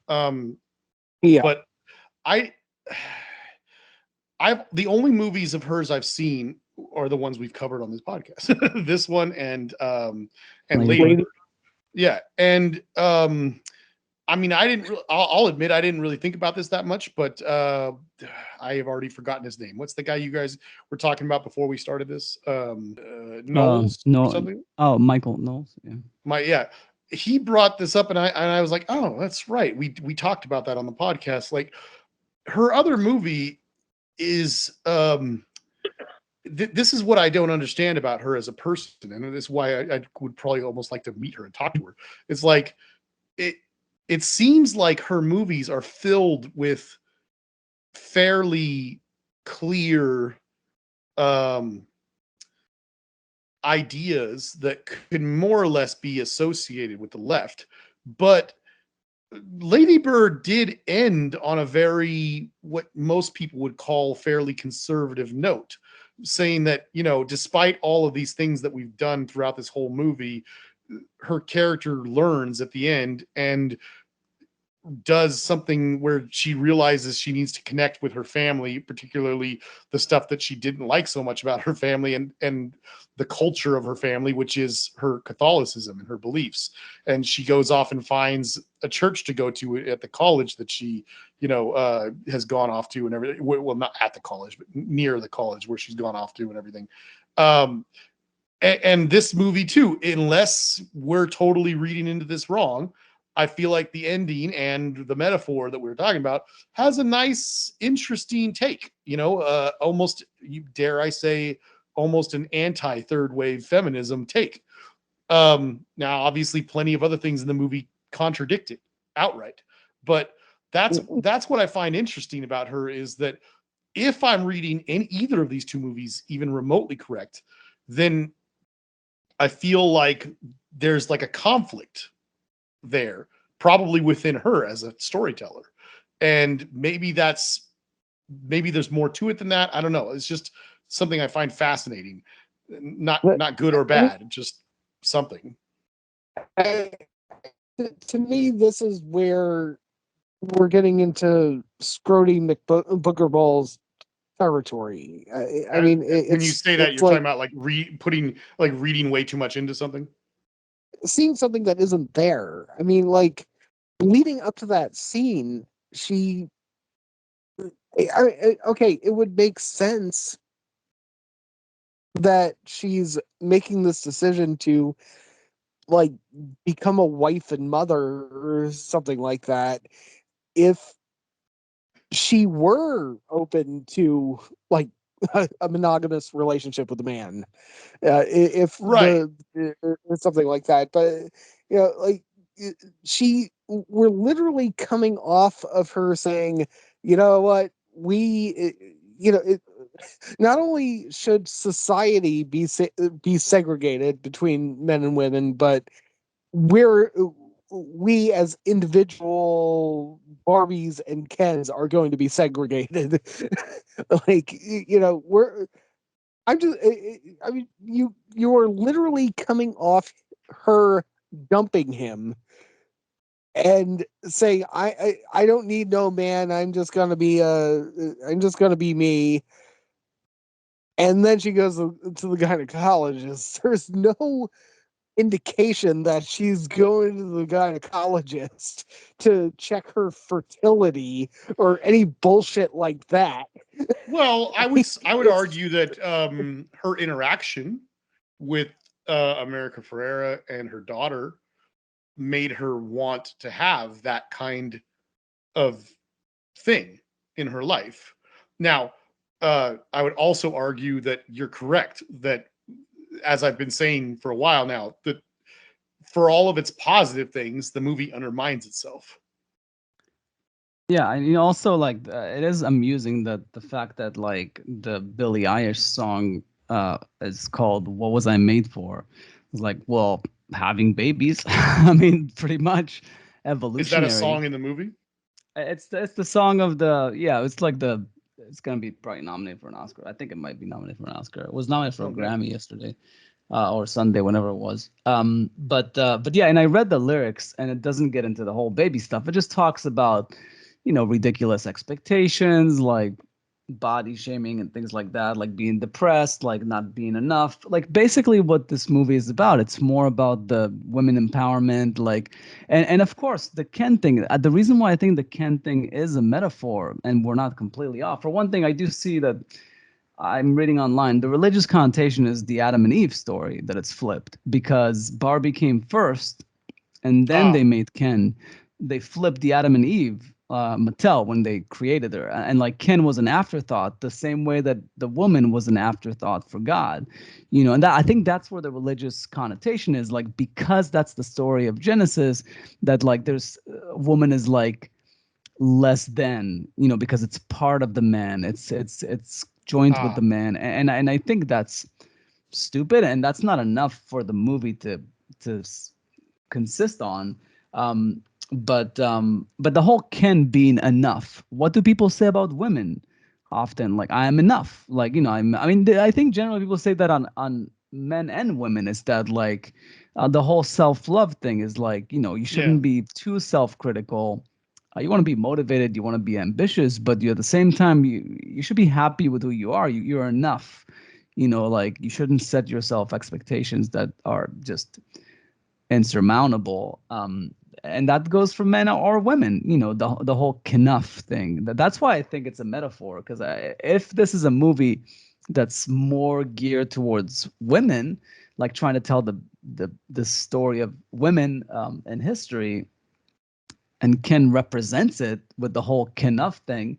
Speaker 3: yeah,
Speaker 1: but I the only movies of hers I've seen are the ones we've covered on this podcast. This one and
Speaker 2: Lady
Speaker 1: Lady
Speaker 2: Bird.
Speaker 1: Bird. Yeah, and I mean, I didn't. I'll admit I didn't really think about this that much, but I have already forgotten his name. What's the guy you guys were talking about before we started this? Knowles or
Speaker 2: No.
Speaker 1: something.
Speaker 2: Oh, Michael Knowles. Yeah.
Speaker 1: Yeah, he brought this up, and I was like, oh, that's right. We talked about that on the podcast. Like her other movie is this is what I don't understand about her as a person, and this is why I would probably almost like to meet her and talk to her. It's like it it seems like her movies are filled with fairly clear um ideas that could more or less be associated with the left. But Lady Bird did end on a very, what most people would call, fairly conservative note, saying that, you know, despite all of these things that we've done throughout this whole movie, her character learns at the end and does something where she realizes she needs to connect with her family, particularly the stuff that she didn't like so much about her family, and the culture of her family, which is her Catholicism and her beliefs. And she goes off and finds a church to go to at the college that she, you know, has gone off to and everything. Well, not at the college, but near the college where she's gone off to and everything. And this movie too, unless we're totally reading into this wrong, I feel like the ending and the metaphor that we were talking about has a nice, interesting take. You know, almost, dare I say, almost an anti-third wave feminism take. Now, obviously, plenty of other things in the movie contradict it outright, but that's what I find interesting about her, is that if I'm reading in either of these two movies even remotely correct, then I feel like there's like a conflict there, probably within her as a storyteller. And maybe there's more to it than that. I don't know. It's just something I find fascinating.
Speaker 3: But
Speaker 1: Not good or
Speaker 3: I mean,
Speaker 1: bad, just something.
Speaker 3: I, to me, this is where we're getting into Scrody McBooker Ball's territory. I mean,
Speaker 1: When you say that,
Speaker 3: it's
Speaker 1: you're talking
Speaker 3: like
Speaker 1: about like putting like reading way too much into something.
Speaker 3: seeing something that isn't there. I mean, like leading up to that scene, she. Okay, it would make sense that she's making this decision to like become a wife and mother or something like that if she were open to like a monogamous relationship with a man, if
Speaker 1: Right.
Speaker 3: something like that. But you know, like she, we're literally coming off of her saying, you know what, you know, not only should society be segregated between men and women, but we're we as individual Barbies and Kens are going to be segregated. Like you know, I'm just I mean you are literally coming off her dumping him and saying I don't need no man, I'm just gonna be me. And then she goes to the gynecologist. There's no indication that she's going to the gynecologist to check her fertility or any bullshit like that.
Speaker 1: Well, I would
Speaker 3: It's
Speaker 1: argue that her interaction with America Ferrera and her daughter made her want to have that kind of thing in her life. Now, I would also argue that you're correct, that, as I've been saying for a while now, that for all of its positive things, the movie undermines itself.
Speaker 2: Yeah, and also like it is amusing that the fact that like the Billie Eilish song is called "What Was I Made For?" It's like, well, having babies. I mean, pretty much
Speaker 1: Is that a
Speaker 2: evolutionary.
Speaker 1: song in the movie?
Speaker 2: It's the song of the, yeah. It's like it's gonna be probably nominated for an Oscar. I think it might be nominated for an Oscar. It was nominated for a
Speaker 1: Okay.
Speaker 2: Grammy yesterday, or Sunday, whenever it was. But yeah, and I read the lyrics, and it doesn't get into the whole baby stuff. It just talks about, ridiculous expectations, like body shaming and things like that, like being depressed, like not being enough. Like basically what this movie is about. It's more about the women empowerment, like, and of course the Ken thing. The reason why I think the Ken thing is a metaphor, and we're not completely off. For one thing, I do see that I'm reading online, the religious connotation is the Adam and Eve story, that it's flipped because Barbie came first and then
Speaker 1: Ah,
Speaker 2: they made Ken. They flipped the Adam and Eve, Mattel, when they created her. And like Ken was an afterthought, the same way that the woman was an afterthought for God. And that, I think that's where the religious connotation is, like, because that's the story of Genesis, that like there's woman is like less than, because it's part of the man. It's joined with
Speaker 1: ah.
Speaker 2: the man. And I think that's stupid, and that's not enough for the movie to consist on. Um, but the whole Ken being enough. What do people say about women? Often, like, I am enough. Like, I mean, I think generally people say that on men and women, is that like the whole self-love thing is like, you
Speaker 1: Yeah.
Speaker 2: shouldn't be too self-critical. You want to be motivated, you want to be ambitious, but you, at the same time, you should be happy with who you are. You're enough. Like, you shouldn't set yourself expectations that are just insurmountable. And that goes for men or women. The whole knuff thing. That's why I think it's a metaphor. Because if this is a movie that's more geared towards women, like trying to tell the story of women in history, and Ken represents it with the whole knuff thing,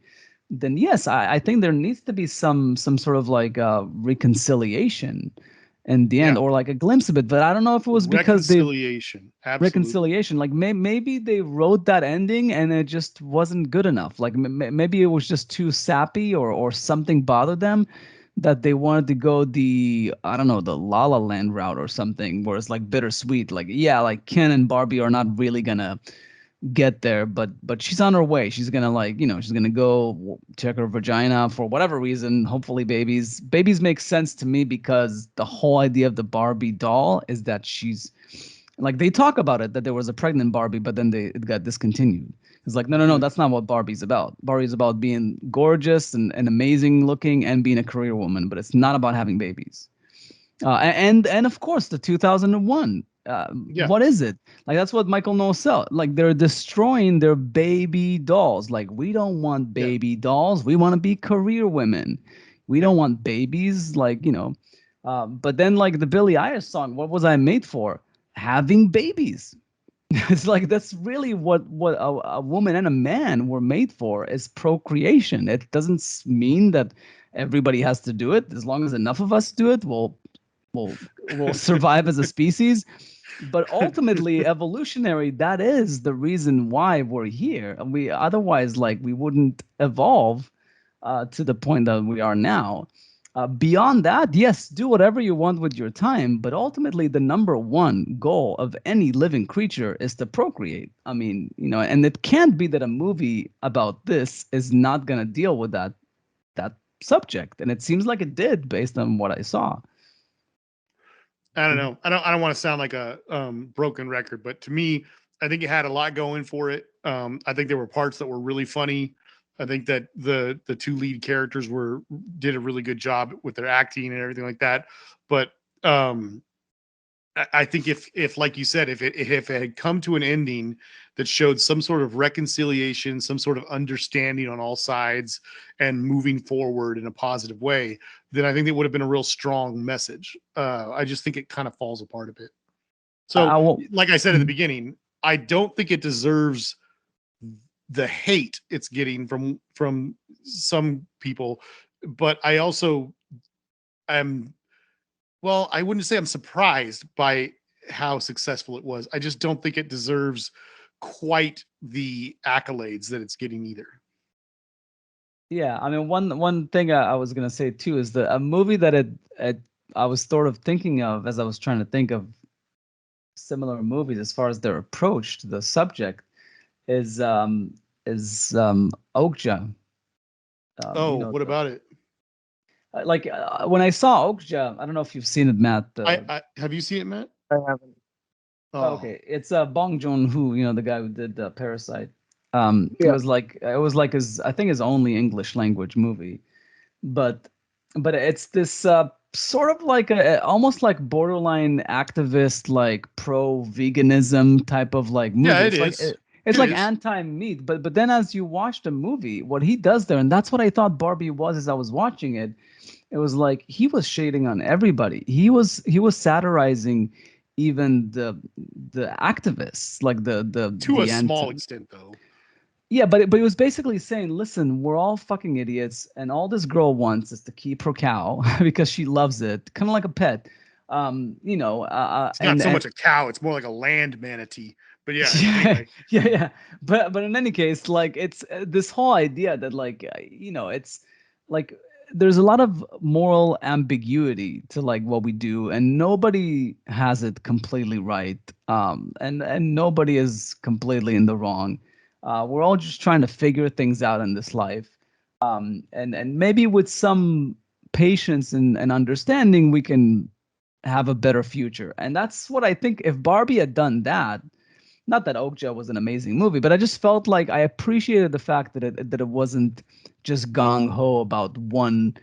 Speaker 2: then yes, I think there needs to be some sort of like reconciliation in the end,
Speaker 1: Yeah.
Speaker 2: or like a glimpse of it. But I don't know if it was because they
Speaker 1: Reconciliation. Absolutely.
Speaker 2: reconciliation, like maybe they wrote that ending and it just wasn't good enough. Like maybe it was just too sappy, or something bothered them, that they wanted to go the, I don't know, the La La Land route or something, where it's like bittersweet. Like, yeah, like Ken and Barbie are not really gonna get there, but she's on her way. She's gonna, like, she's gonna go check her vagina for whatever reason. Hopefully babies make sense to me, because the whole idea of the Barbie doll is that she's like, they talk about it, that there was a pregnant Barbie, but then it got discontinued. It's like, no,
Speaker 1: Mhm.
Speaker 2: that's not what Barbie's about. Barbie's about being gorgeous and amazing looking and being a career woman, but it's not about having babies. And of course, the 2001.
Speaker 1: Yeah.
Speaker 2: What is it? Like, that's what Michael Knowles said. Like, they're destroying their baby dolls. Like, we don't want
Speaker 1: Yeah.
Speaker 2: baby dolls. We want to be career women. We
Speaker 1: Yeah.
Speaker 2: don't want babies. Like, but then, like, the Billie Eilish song, "What Was I Made For?" Having babies. It's like, that's really what a woman and a man were made for, is procreation. It doesn't mean that everybody has to do it. As long as enough of us do it, we'll we'll survive as a species. But ultimately, evolutionary, that is the reason why we're here. And we otherwise, like, we wouldn't evolve to the point that we are now. Beyond that, yes, do whatever you want with your time, but ultimately, the number one goal of any living creature is to procreate. I mean, and it can't be that a movie about this is not going to deal with that subject, and it seems like it did based on what I saw.
Speaker 1: I don't know. I don't want to sound like a broken record, but to me, I think it had a lot going for it. I think there were parts that were really funny. I think that the two lead characters did a really good job with their acting and everything like that. But um, I think if like you said, if it had come to an ending that showed some sort of reconciliation, some sort of understanding on all sides, and moving forward in a positive way, then I think it would have been a real strong message. I just think it kind of falls apart a bit. So,
Speaker 2: I won't.
Speaker 1: like I said at the beginning, I don't think it deserves the hate it's getting from some people, but I also am, well, I wouldn't say I'm surprised by how successful it was. I just don't think it deserves quite the accolades that it's getting either.
Speaker 2: Yeah, I mean, one thing I was gonna say too is that a movie that I was sort of thinking of as I was trying to think of similar movies as far as their approach to the subject is Okja. You
Speaker 1: Oh,
Speaker 2: know,
Speaker 1: what about it?
Speaker 2: like when I saw Okja, I don't know if you've seen it, Matt.
Speaker 1: I have you seen it, Matt?
Speaker 3: I haven't.
Speaker 1: Oh,
Speaker 2: Okay, it's Bong Joon-ho, the guy who did Parasite. It
Speaker 3: Yeah.
Speaker 2: was like his, I think, his only English language movie, but it's this sort of like almost like borderline activist, like pro veganism type of like
Speaker 1: yeah,
Speaker 2: movie.
Speaker 1: it
Speaker 2: It's like
Speaker 1: is.
Speaker 2: it's
Speaker 1: It
Speaker 2: like
Speaker 1: is.
Speaker 2: anti-meat, but then as you watch the movie, what he does there, and that's what I thought Barbie was as I was watching it. It was like he was shading on everybody. He was satirizing even the activists, like
Speaker 1: To a
Speaker 2: the
Speaker 1: small
Speaker 2: anti.
Speaker 1: extent, though.
Speaker 2: Yeah, but he was basically saying, listen, we're all fucking idiots, and all this girl wants is to keep her cow because she loves it, kind of like a pet.
Speaker 1: It's not
Speaker 2: And
Speaker 1: so much a cow; it's more like a land manatee. But yeah,
Speaker 2: yeah,
Speaker 1: anyway.
Speaker 2: yeah. But in any case, like, it's this whole idea that, like, it's like there's a lot of moral ambiguity to like what we do, and nobody has it completely right, and nobody is completely in the wrong. We're all just trying to figure things out in this life, and maybe with some patience and understanding, we can have a better future. And that's what I think. If Barbie had done that, not that Okja was an amazing movie, but I just felt like I appreciated the fact that it wasn't just gung ho about one,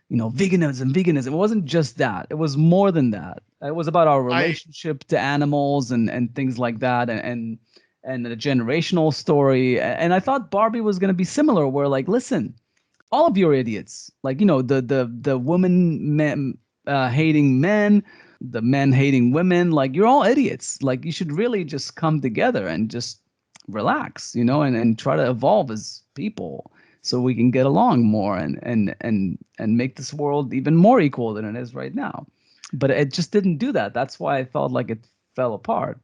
Speaker 2: veganism. It wasn't just that. It was more than that. It was about our
Speaker 1: I
Speaker 2: relationship to animals and things like that, and the generational story. And I thought Barbie was going to be similar, where like, listen, all of you are idiots. Like, the women men hating men, the men hating women. Like, you're all idiots. Like, you should really just come together and just relax, and try to evolve as people so we can get along more and make this world even more equal than it is right now. But it just didn't do that. That's why I felt like it fell apart.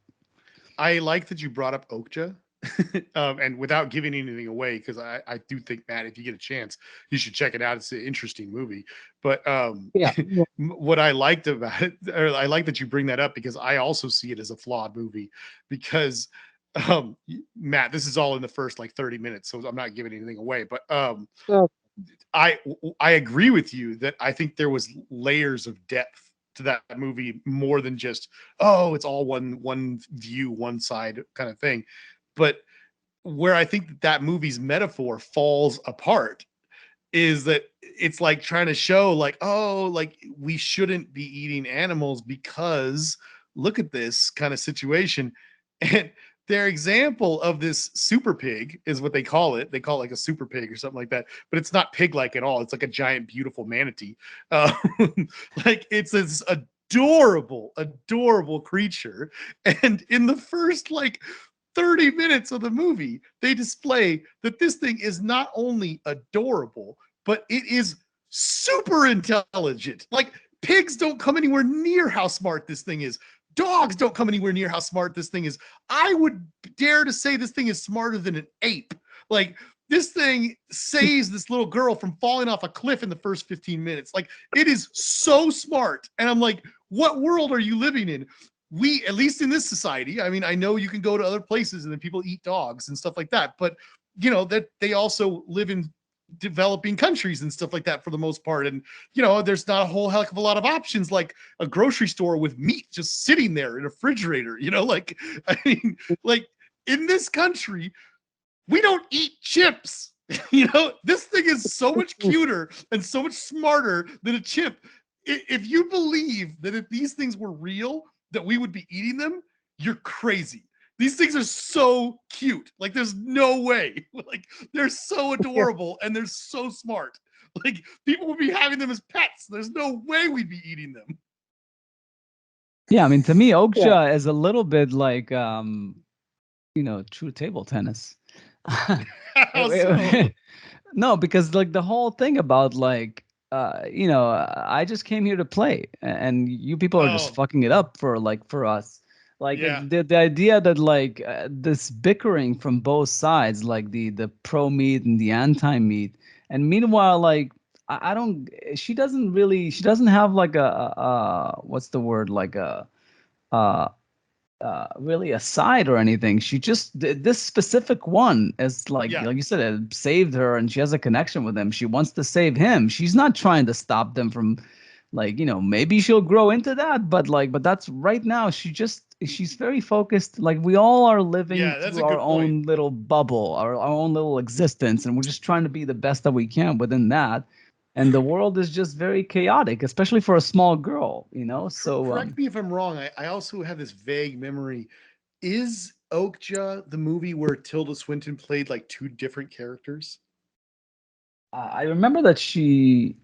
Speaker 1: I like that you brought up Okja. And without giving anything away, because I do think, Matt, if you get a chance, you should check it out. It's an interesting movie. But
Speaker 3: Yeah.
Speaker 1: what I liked about it, or I like that you bring that up, because I also see it as a flawed movie. Because Matt, this is all in the first like 30 minutes, so I'm not giving anything away. But
Speaker 3: Uh,
Speaker 1: I I agree with you that I think there was layers of depth to that movie, more than just, oh, it's all one view, one side kind of thing. But where I think that movie's metaphor falls apart is that it's like trying to show like, oh, like we shouldn't be eating animals because look at this kind of situation. And their example of this super pig is what they call it. They call it like a super pig or something like that, but it's not pig like at all. It's like a giant, beautiful manatee. Uh, like it's this adorable creature. And in the first like 30 minutes of the movie, they display that this thing is not only adorable, but it is super intelligent. Like pigs don't come anywhere near how smart this thing is. Dogs don't come anywhere near how smart this thing is. I would dare to say this thing is smarter than an ape. Like this thing saves this little girl from falling off a cliff in the first 15 minutes. Like it is so smart. And I'm like, what world are you living in? We, at least in this society, I mean, I know you can go to other places and then people eat dogs and stuff like that, but that they also live in developing countries and stuff like that for the most part. And there's not a whole heck of a lot of options like a grocery store with meat just sitting there in a refrigerator, like, I mean, like in this country, we don't eat chips. This thing is so much cuter and so much smarter than a chip. If you believe that if these things were real, that we would be eating them, you're crazy. These things are so cute. Like, there's no way. Like, they're so adorable and they're so smart. Like, people would be having them as pets. There's no way we'd be eating them.
Speaker 2: Yeah, I mean, to me,
Speaker 3: yeah.
Speaker 2: Okja is a little bit like, true table tennis.
Speaker 1: How so?
Speaker 2: No, because like the whole thing about like, I just came here to play, and you people are just
Speaker 1: Oh,
Speaker 2: fucking it up for us. Like
Speaker 1: yeah.
Speaker 2: the idea that like this bickering from both sides, like the pro meat and the anti meat, and meanwhile, like I don't, she doesn't have like what's the word, like a really a side or anything. She just this specific one is
Speaker 1: Yeah.
Speaker 2: like you said, it saved her, and she has a connection with him. She wants to save him. She's not trying to stop them from, like, maybe she'll grow into that, but that's right now. She's very focused. Like we all are living
Speaker 1: Yeah, that's
Speaker 2: through
Speaker 1: a
Speaker 2: our
Speaker 1: good point.
Speaker 2: own little bubble, our own little existence, and we're just trying to be the best that we can within that. And the world is just very chaotic, especially for a small girl, So
Speaker 1: Correct me if I'm wrong. I also have this vague memory. Is Okja the movie where Tilda Swinton played like two different characters?
Speaker 2: I remember that she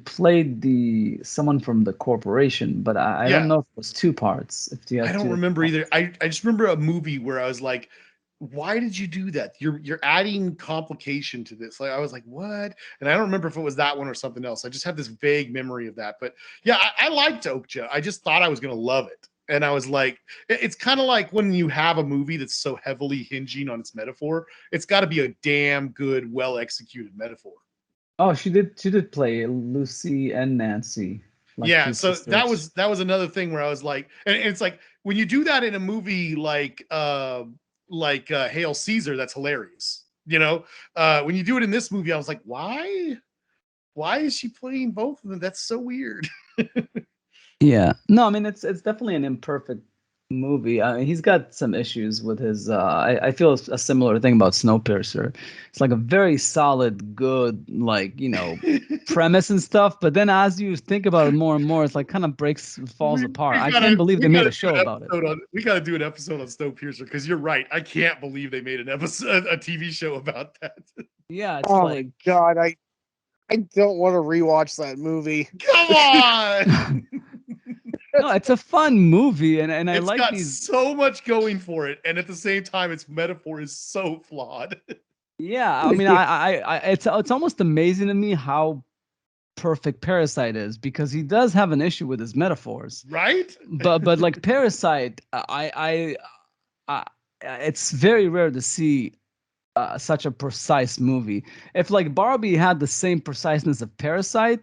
Speaker 2: played the someone from the corporation, but I don't
Speaker 1: Yeah,
Speaker 2: know if it was two parts. If you
Speaker 1: I
Speaker 2: had
Speaker 1: don't
Speaker 2: two different
Speaker 1: remember either.
Speaker 2: parts.
Speaker 1: I just remember a movie where I was like, why did you do that? You're adding complication to this. Like I was like, what? And I don't remember if it was that one or something else. I just have this vague memory of that. But yeah, I liked Okja. I just thought I was gonna love it. And I was like, it's kind of like when you have a movie that's so heavily hinging on its metaphor, it's got to be a damn good, well executed metaphor.
Speaker 2: Oh, she did play Lucy and Nancy, like
Speaker 1: Yeah,
Speaker 2: two
Speaker 1: so that
Speaker 2: sisters.
Speaker 1: was another thing where I was like, and it's like when you do that in a movie like Hail Caesar, that's hilarious. When you do it in this movie, I was like, why is she playing both of them? That's so weird.
Speaker 2: Yeah. No, I mean it's definitely an imperfect movie. I mean, he's got some issues with his I feel a similar thing about Snowpiercer. It's like a very solid, good, like, premise and stuff, but then as you think about it more and more, it's like kind of falls apart. I can't believe they made a show about it.
Speaker 1: We gotta do an episode on Snowpiercer because you're right. I can't believe they made a TV show about that.
Speaker 2: Yeah, it's
Speaker 3: Oh
Speaker 2: like
Speaker 3: my god, I don't want to rewatch that movie.
Speaker 1: Come on.
Speaker 2: no, it's a fun movie, and I
Speaker 1: It's
Speaker 2: like
Speaker 1: got
Speaker 2: these.
Speaker 1: so much going for it, and at the same time, its metaphor is so flawed.
Speaker 2: Yeah, I mean, it's almost amazing to me how perfect Parasite is, because he does have an issue with his metaphors.
Speaker 1: Right?
Speaker 2: But like Parasite, I it's very rare to see such a precise movie. If like Barbie had the same preciseness of Parasite,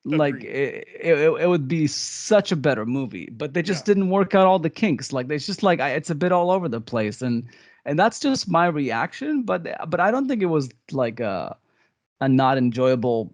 Speaker 2: like
Speaker 1: Agreed.
Speaker 2: it would be such a better movie. But they
Speaker 1: Yeah.
Speaker 2: just didn't work out all the kinks. Like it's just like it's a bit all over the place, and that's just my reaction. But I don't think it was like a not enjoyable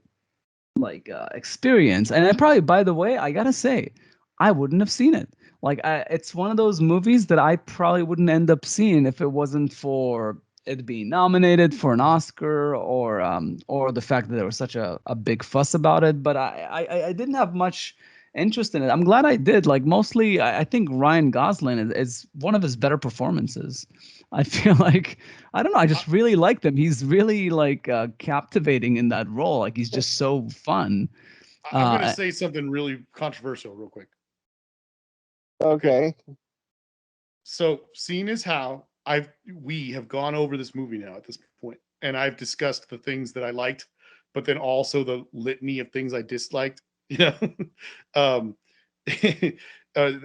Speaker 2: like experience. And I probably, by the way, I gotta say, I wouldn't have seen it. Like it's one of those movies that I probably wouldn't end up seeing if it wasn't for it being nominated for an Oscar, or the fact that there was such a big fuss about it. But I didn't have much interest in it. I'm glad I did. Like mostly, I think Ryan Gosling is one of his better performances. I feel like I don't know. I just really liked him. He's really like captivating in that role. Like he's just so fun.
Speaker 1: I'm going to
Speaker 2: Uh,
Speaker 1: say something really controversial real quick. Okay.
Speaker 3: Okay.
Speaker 1: So, seeing as how we have gone over this movie now at this point, and I've discussed the things that I liked, but then also the litany of things I disliked, you know, um,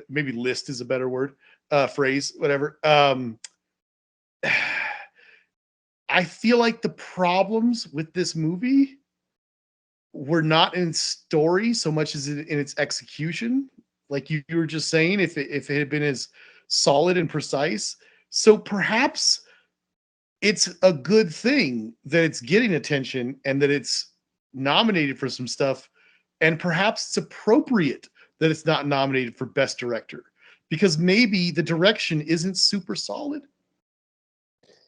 Speaker 1: maybe list is a better word, phrase, whatever. I feel like the problems with this movie were not in story so much as in its execution. Like you were just saying, if it had been as solid and precise, so perhaps it's a good thing that it's getting attention and that it's nominated for some stuff, and perhaps it's appropriate that it's not nominated for best director because maybe the direction isn't super solid.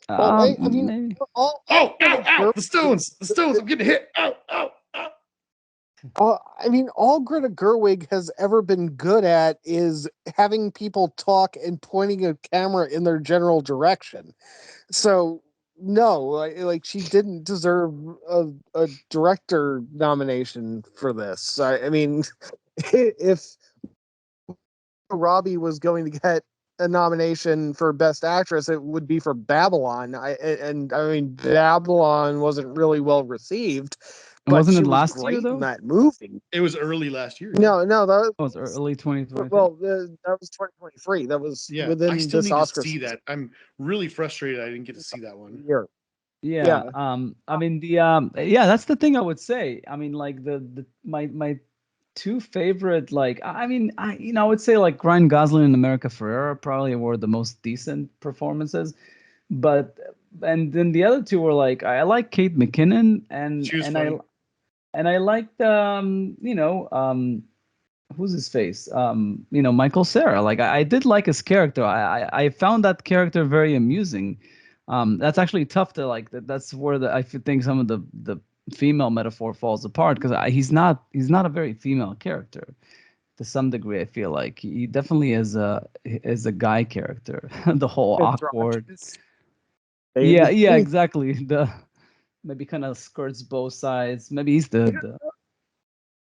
Speaker 3: Well, I mean,
Speaker 2: maybe.
Speaker 1: Oh, ow,
Speaker 3: Greta
Speaker 1: ow, the
Speaker 3: Gerwig,
Speaker 1: stones, the stones, I'm getting hit. Ow, ow, ow.
Speaker 3: I mean, all Greta Gerwig has ever been good at is having people talk and pointing a camera in their general direction. So, no, like she didn't deserve a director nomination for this. I mean, if Robbie was going to get a nomination for Best Actress, it would be for Babylon. I mean, Babylon wasn't really well received, but
Speaker 2: Wasn't
Speaker 3: she
Speaker 2: it
Speaker 3: was
Speaker 2: last year
Speaker 3: great in
Speaker 2: though?
Speaker 3: that movie.
Speaker 1: It was early last year, yeah.
Speaker 3: No, that
Speaker 2: Oh, it was
Speaker 3: was
Speaker 2: early 2023.
Speaker 3: well, that was 2023. That was
Speaker 1: Yeah, I
Speaker 3: within
Speaker 1: still
Speaker 3: this
Speaker 1: need to
Speaker 3: Oscar
Speaker 1: see
Speaker 3: season
Speaker 1: that. I'm really frustrated I didn't get to see that one.
Speaker 3: year.
Speaker 2: Yeah.
Speaker 3: Yeah.
Speaker 2: I mean yeah, that's the thing I would say. I mean, like the my two favorite, like I mean I would say like Ryan Gosling and America Ferrera probably were the most decent performances. But and then the other two were like I like Kate McKinnon, and
Speaker 1: She was funny.
Speaker 2: I liked who's his face, Michael Cera. Like I did like his character. I found that character very amusing. That's actually tough to like. That's where I think some of the female metaphor falls apart, because he's not a very female character to some degree. I feel like he definitely is a guy character. The whole awkward.
Speaker 3: Androgynous,
Speaker 2: Yeah,
Speaker 3: baby.
Speaker 2: yeah, exactly. The maybe kind of skirts both sides. Maybe he's the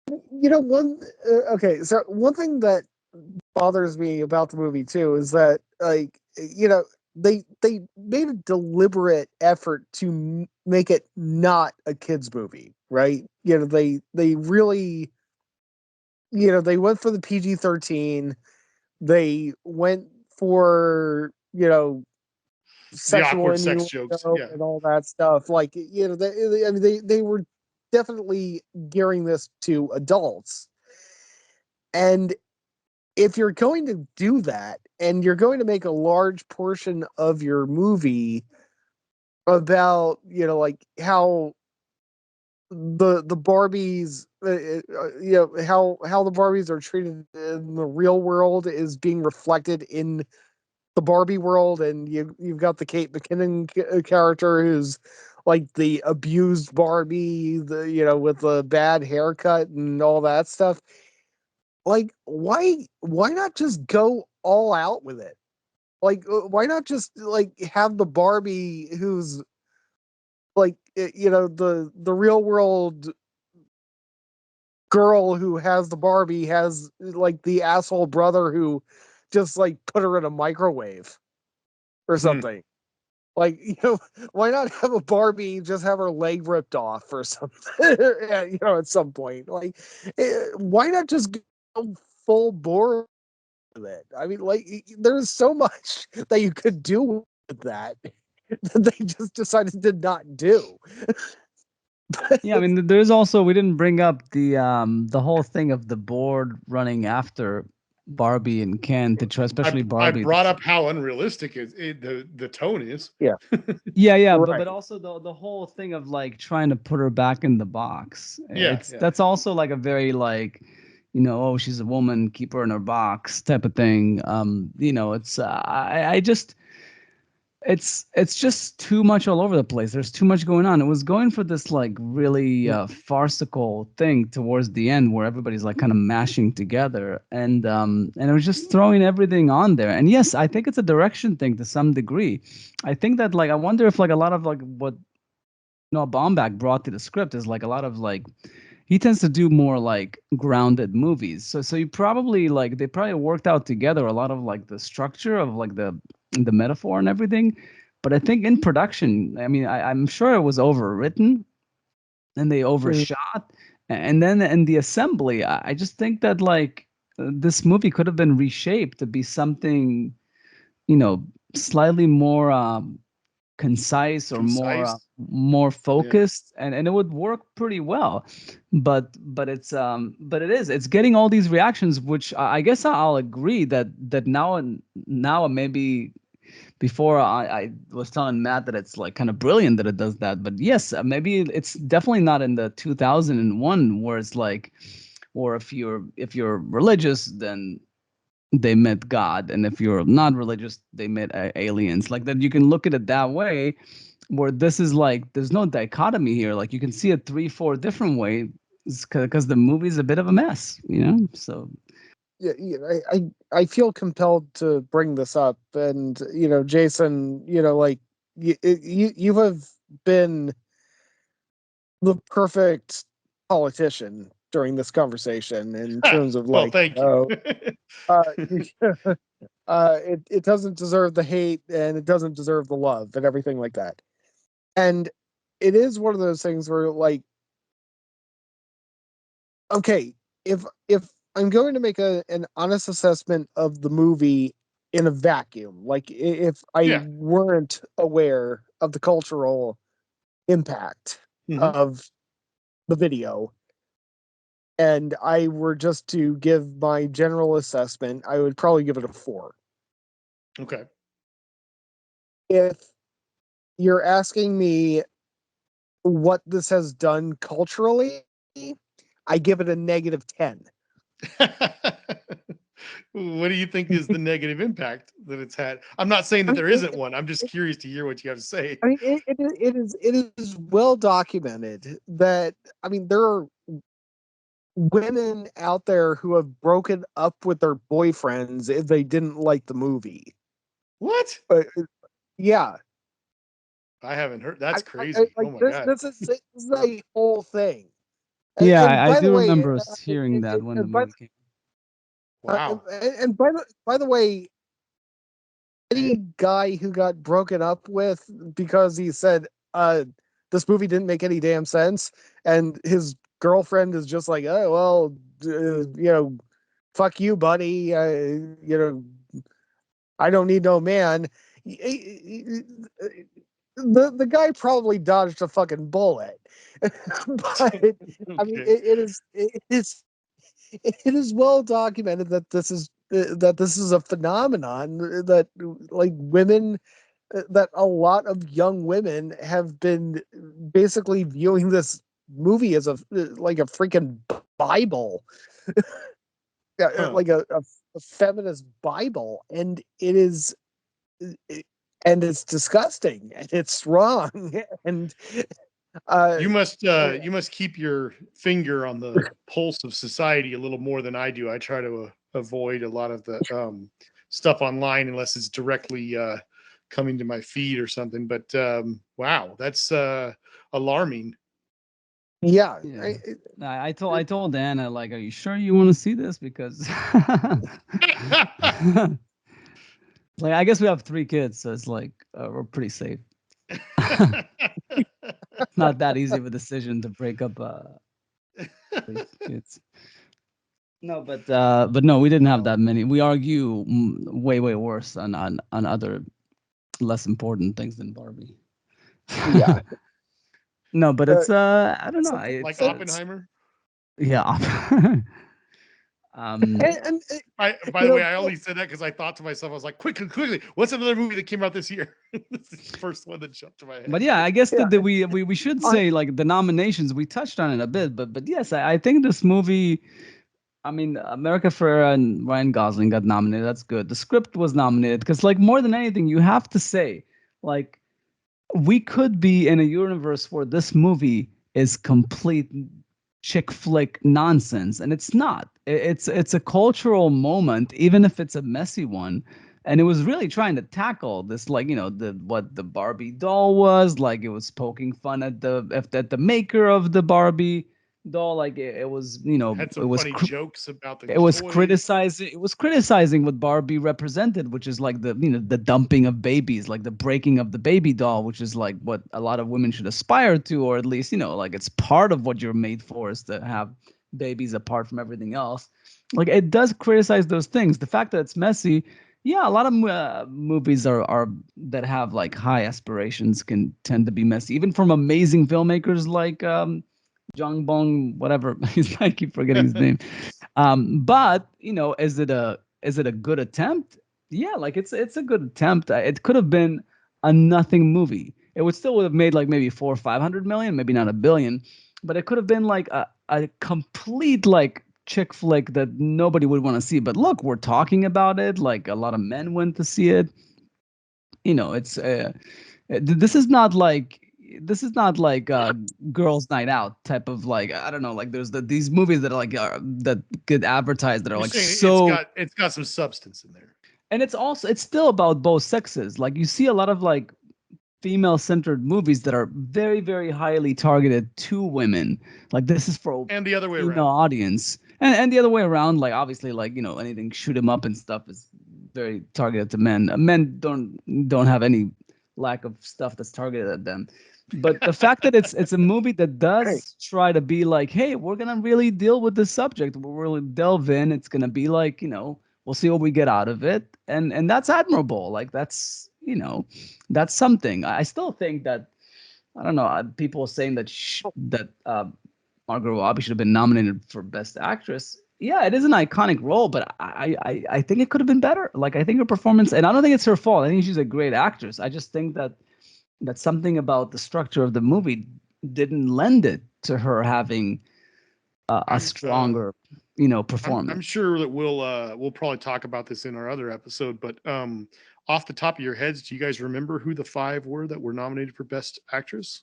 Speaker 3: One okay, so one thing that bothers me about the movie too is that, like, they made a deliberate effort to make it not a kids movie, right? They really, they went for the PG-13. They went for,
Speaker 1: The
Speaker 3: sexual
Speaker 1: awkward sex
Speaker 3: innuendo
Speaker 1: jokes. Yeah.
Speaker 3: and all that stuff. Like, I mean, they were definitely gearing this to adults. And if you're going to do that, and you're going to make a large portion of your movie about, like how the Barbies, how the Barbies are treated in the real world is being reflected in the Barbie world, and you've got the Kate McKinnon character who's like the abused Barbie, with the bad haircut and all that stuff. Like, why not just go all out with it? Like, why not just like have the Barbie who's like, the real world girl who has the Barbie has like the asshole brother who just like put her in a microwave or something. Like, why not have a Barbie just have her leg ripped off or something? At some point, like, why not just go full bore with it? I mean, like, there's so much that you could do with that that they just decided to not do.
Speaker 2: Yeah, I mean, there's also, we didn't bring up the whole thing of the board running after Barbie and Ken to try, especially
Speaker 1: I
Speaker 2: Barbie.
Speaker 1: brought up how unrealistic the tone is.
Speaker 3: Yeah.
Speaker 2: Yeah,
Speaker 3: Right.
Speaker 2: but also the whole thing of like trying to put her back in the box.
Speaker 1: Yeah,
Speaker 2: That's also like a very like, oh, she's a woman, keep her in her box type of thing. It's I just it's just too much all over the place. There's too much going on. It was going for this like really farcical thing towards the end where everybody's like kind of mashing together, and it was just throwing everything on there. And yes, I think it's a direction thing to some degree. I think that like I wonder if like a lot of like what Noah Baumbach brought to the script is like a lot of like he tends to do more like grounded movies. So you probably like they probably worked out together a lot of like the structure of like the metaphor and everything. But I think in production, I mean, I'm sure it was overwritten and they overshot. And then in the assembly, I just think that like this movie could have been reshaped to be something, slightly more concise or
Speaker 1: concise.
Speaker 2: more focused, and it would work pretty well. But it's getting all these reactions, which I guess I'll agree that now maybe before I was telling Matt that it's like kind of brilliant that it does that. But yes, maybe it's definitely not in the 2001 where it's like, or if you're religious, then they met God, and if you're not religious, they met aliens. Like that, you can look at it that way. Where this is like, there's no dichotomy here. Like you can see it 3, 4 different ways because the movie's a bit of a mess, So
Speaker 3: Yeah, I feel compelled to bring this up, and Jason, like you have been the perfect politician during this conversation in terms of
Speaker 1: Well,
Speaker 3: like,
Speaker 1: thank you.
Speaker 3: uh, it doesn't deserve the hate and it doesn't deserve the love and everything like that. And it is one of those things where like, okay, if I'm going to make an honest assessment of the movie in a vacuum, like if I
Speaker 1: Yeah.
Speaker 3: weren't aware of the cultural impact
Speaker 1: Mhm.
Speaker 3: of the video, and I were just to give my general assessment, I would probably give it a 4.
Speaker 1: Okay.
Speaker 3: If you're asking me what this has done culturally, I give it a -10.
Speaker 1: What do you think is the negative impact that it's had? I'm not saying
Speaker 3: I
Speaker 1: that
Speaker 3: mean,
Speaker 1: there isn't one. I'm just curious to hear what you have to say.
Speaker 3: it is well documented that, I mean, there are women out there who have broken up with their boyfriends if they didn't like the movie.
Speaker 1: What?
Speaker 3: Yeah,
Speaker 1: I haven't heard.
Speaker 3: I,
Speaker 1: That's
Speaker 3: I
Speaker 1: crazy.
Speaker 3: like
Speaker 1: Oh my
Speaker 3: this.
Speaker 1: god.
Speaker 3: This is a whole thing.
Speaker 2: yeah,
Speaker 3: And
Speaker 2: I
Speaker 3: by the
Speaker 2: do
Speaker 3: way,
Speaker 2: remember us hearing that when the
Speaker 3: and by
Speaker 2: movie came.
Speaker 1: Wow.
Speaker 3: and by the way, any guy who got broken up with because he said this movie didn't make any damn sense, and his girlfriend is just like, oh well, fuck you, buddy. I don't need no man. The guy probably dodged a fucking bullet. But I mean,
Speaker 1: Okay.
Speaker 3: it is well documented that this is a phenomenon that like women that a lot of young women have been basically viewing this movie as like a freaking Bible, yeah,
Speaker 1: Huh.
Speaker 3: like a feminist Bible, and it is, and it's disgusting and it's wrong, and uh,
Speaker 1: You must keep your finger on the pulse of society a little more than I do. I try to avoid a lot of the stuff online unless it's directly coming to my feed or something. But wow, that's alarming.
Speaker 3: yeah,
Speaker 2: Yeah. I told Anna, like, are you sure you want to see this? Because like, I guess we have 3 kids, so it's like we're pretty safe. Not that easy of a decision to break up these kids. No, but no, we didn't have
Speaker 1: Wow.
Speaker 2: that many. We argue way worse on other less important things than Barbie.
Speaker 3: yeah.
Speaker 2: No, but
Speaker 3: Uh,
Speaker 2: it's I don't know.
Speaker 3: so,
Speaker 1: Like
Speaker 2: It's
Speaker 1: Oppenheimer.
Speaker 2: yeah. um
Speaker 3: and
Speaker 1: By
Speaker 3: you
Speaker 1: the way,
Speaker 3: know,
Speaker 1: I only said that because I thought to myself, I was like, quickly, what's another movie that came out this year? This is the first one that jumped to my
Speaker 2: But
Speaker 1: head.
Speaker 2: yeah, I guess
Speaker 3: yeah,
Speaker 2: that we should
Speaker 3: I,
Speaker 2: say like the nominations. We touched on it a bit, but yes, I think this movie. I mean, America Ferrera and Ryan Gosling got nominated. That's good. The script was nominated because, like, more than anything, you have to say, like, we could be in a universe where this movie is complete chick flick nonsense, and it's not. It's a cultural moment, even if it's a messy one. And it was really trying to tackle this, like, the what the Barbie doll was like. It was poking fun at the maker of the Barbie doll. Like it was,
Speaker 1: Had
Speaker 2: it
Speaker 1: some
Speaker 2: was
Speaker 1: funny jokes about the
Speaker 2: it was
Speaker 1: toys.
Speaker 2: criticizing what Barbie represented, which is like the dumping of babies, like the breaking of the baby doll, which is like what a lot of women should aspire to, or at least like it's part of what you're made for, is to have babies apart from everything else. Like it does criticize those things. The fact that it's messy, yeah, a lot of movies are that have like high aspirations can tend to be messy, even from amazing filmmakers like Jong Bong, whatever. I keep forgetting his name. But is it a good attempt? Yeah, like it's a good attempt. It could have been a nothing movie. It would have made like maybe 400 or 500 million, maybe not a billion, but it could have been like a complete like chick flick that nobody would want to see. But look, we're talking about it. Like a lot of men went to see it. It's this is not like girls night out type of, like, I don't know, like there's these movies that are like that get advertised that are
Speaker 1: You're
Speaker 2: like
Speaker 1: saying
Speaker 2: so.
Speaker 1: it's got some substance in there.
Speaker 2: And it's still about both sexes. Like you see a lot of like female centered movies that are very highly targeted to women. Like this is for
Speaker 1: And the other way
Speaker 2: female
Speaker 1: around.
Speaker 2: audience, and the other way around. Like obviously, like anything shoot 'em up and stuff is very targeted to men. Men don't have any lack of stuff that's targeted at them. But the fact that it's a movie that
Speaker 3: hey,
Speaker 2: does try to be like, hey, we're gonna really deal with this subject. We'll really delve in. It's gonna be like, we'll see what we get out of it, and that's admirable. Like that's something. I still think that, I don't know. People saying that Margot Robbie should have been nominated for Best Actress. Yeah, it is an iconic role, but I think it could have been better. Like I think her performance, and I don't think it's her fault. I think she's a great actress. I just think that something about the structure of the movie didn't lend it to her having a
Speaker 1: I'm
Speaker 2: stronger,
Speaker 1: I'm
Speaker 2: performance.
Speaker 1: sure that we'll probably talk about this in our other episode, but off the top of your heads, do you guys remember who the 5 were that were nominated for Best Actress?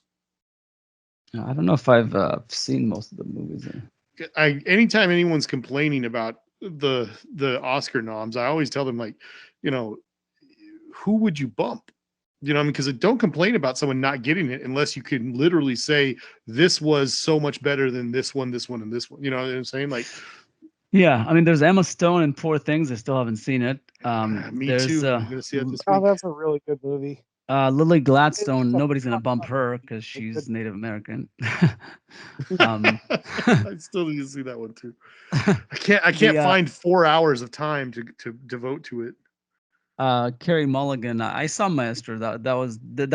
Speaker 2: I don't know if I've seen most of the movies.
Speaker 1: Anytime anyone's complaining about the Oscar noms, I always tell them, like, you know, who would you bump? You know, I mean, because don't complain about someone not getting it unless you can literally say this was so much better than this one, and this one. You know what I'm saying? Like,
Speaker 2: Yeah, I mean, there's Emma Stone in Poor Things. I still haven't seen it.
Speaker 1: me
Speaker 2: There's
Speaker 1: too. I'm gonna see it this
Speaker 3: oh,
Speaker 1: week.
Speaker 3: that's a really good movie.
Speaker 2: Lily
Speaker 3: It's
Speaker 2: Gladstone.
Speaker 3: a
Speaker 2: Nobody's gonna
Speaker 3: hot
Speaker 2: bump
Speaker 3: topic.
Speaker 2: her because
Speaker 3: It's good.
Speaker 2: she's Native American. um,
Speaker 1: I still need to see that one too. I can't
Speaker 2: the
Speaker 1: find 4 hours of time to devote to it.
Speaker 2: Carrie Mulligan. I saw Maestro. That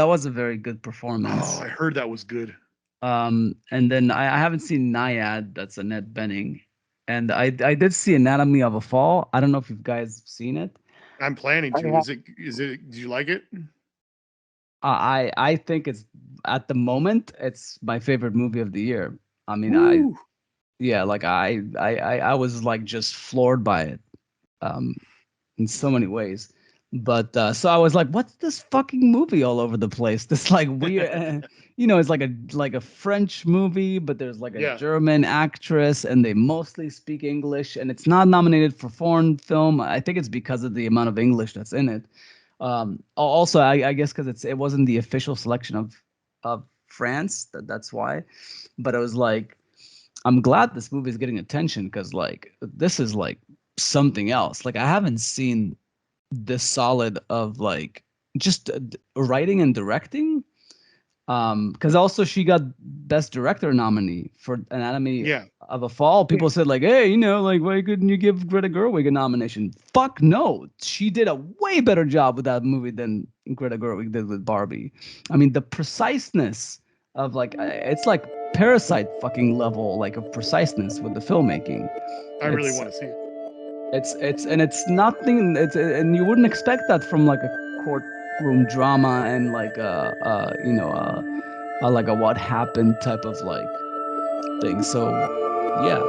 Speaker 2: was a very good
Speaker 1: Oh,
Speaker 2: performance.
Speaker 1: I heard that was good.
Speaker 2: And then I haven't seen Naiad. That's Annette Bening, and I did see Anatomy of a Fall. I don't know if you guys seen it.
Speaker 1: I'm planning
Speaker 3: I
Speaker 1: to.
Speaker 3: have-
Speaker 1: Did you like it?
Speaker 2: I think it's at the moment it's my favorite movie of the year. I mean,
Speaker 1: Woo!
Speaker 2: yeah, like I was like just floored by it. Um, in so many ways. But so I was like, "What's this fucking movie all over the place? This like weird, it's like a French movie, but there's like a
Speaker 1: Yeah.
Speaker 2: German actress, and they mostly speak English, and it's not nominated for foreign film. I think it's because of the amount of English that's in it. Also, I guess because it wasn't the official selection of France. That's why. But it was like I'm glad this movie is getting attention because like this is like something else. Like I haven't seen this solid of like just writing and directing. Because also she got best director nominee for Anatomy
Speaker 1: Yeah.
Speaker 2: of a Fall. People said like, hey, like why couldn't you give Greta Gerwig a nomination? Fuck no, she did a way better job with that movie than Greta Gerwig did with Barbie. I mean the preciseness of like it's like Parasite fucking level like of preciseness with the filmmaking.
Speaker 1: I really
Speaker 2: It's
Speaker 1: want to see it.
Speaker 2: it's nothing. And you wouldn't expect that from like a courtroom drama and like like a what happened type of like thing. So yeah,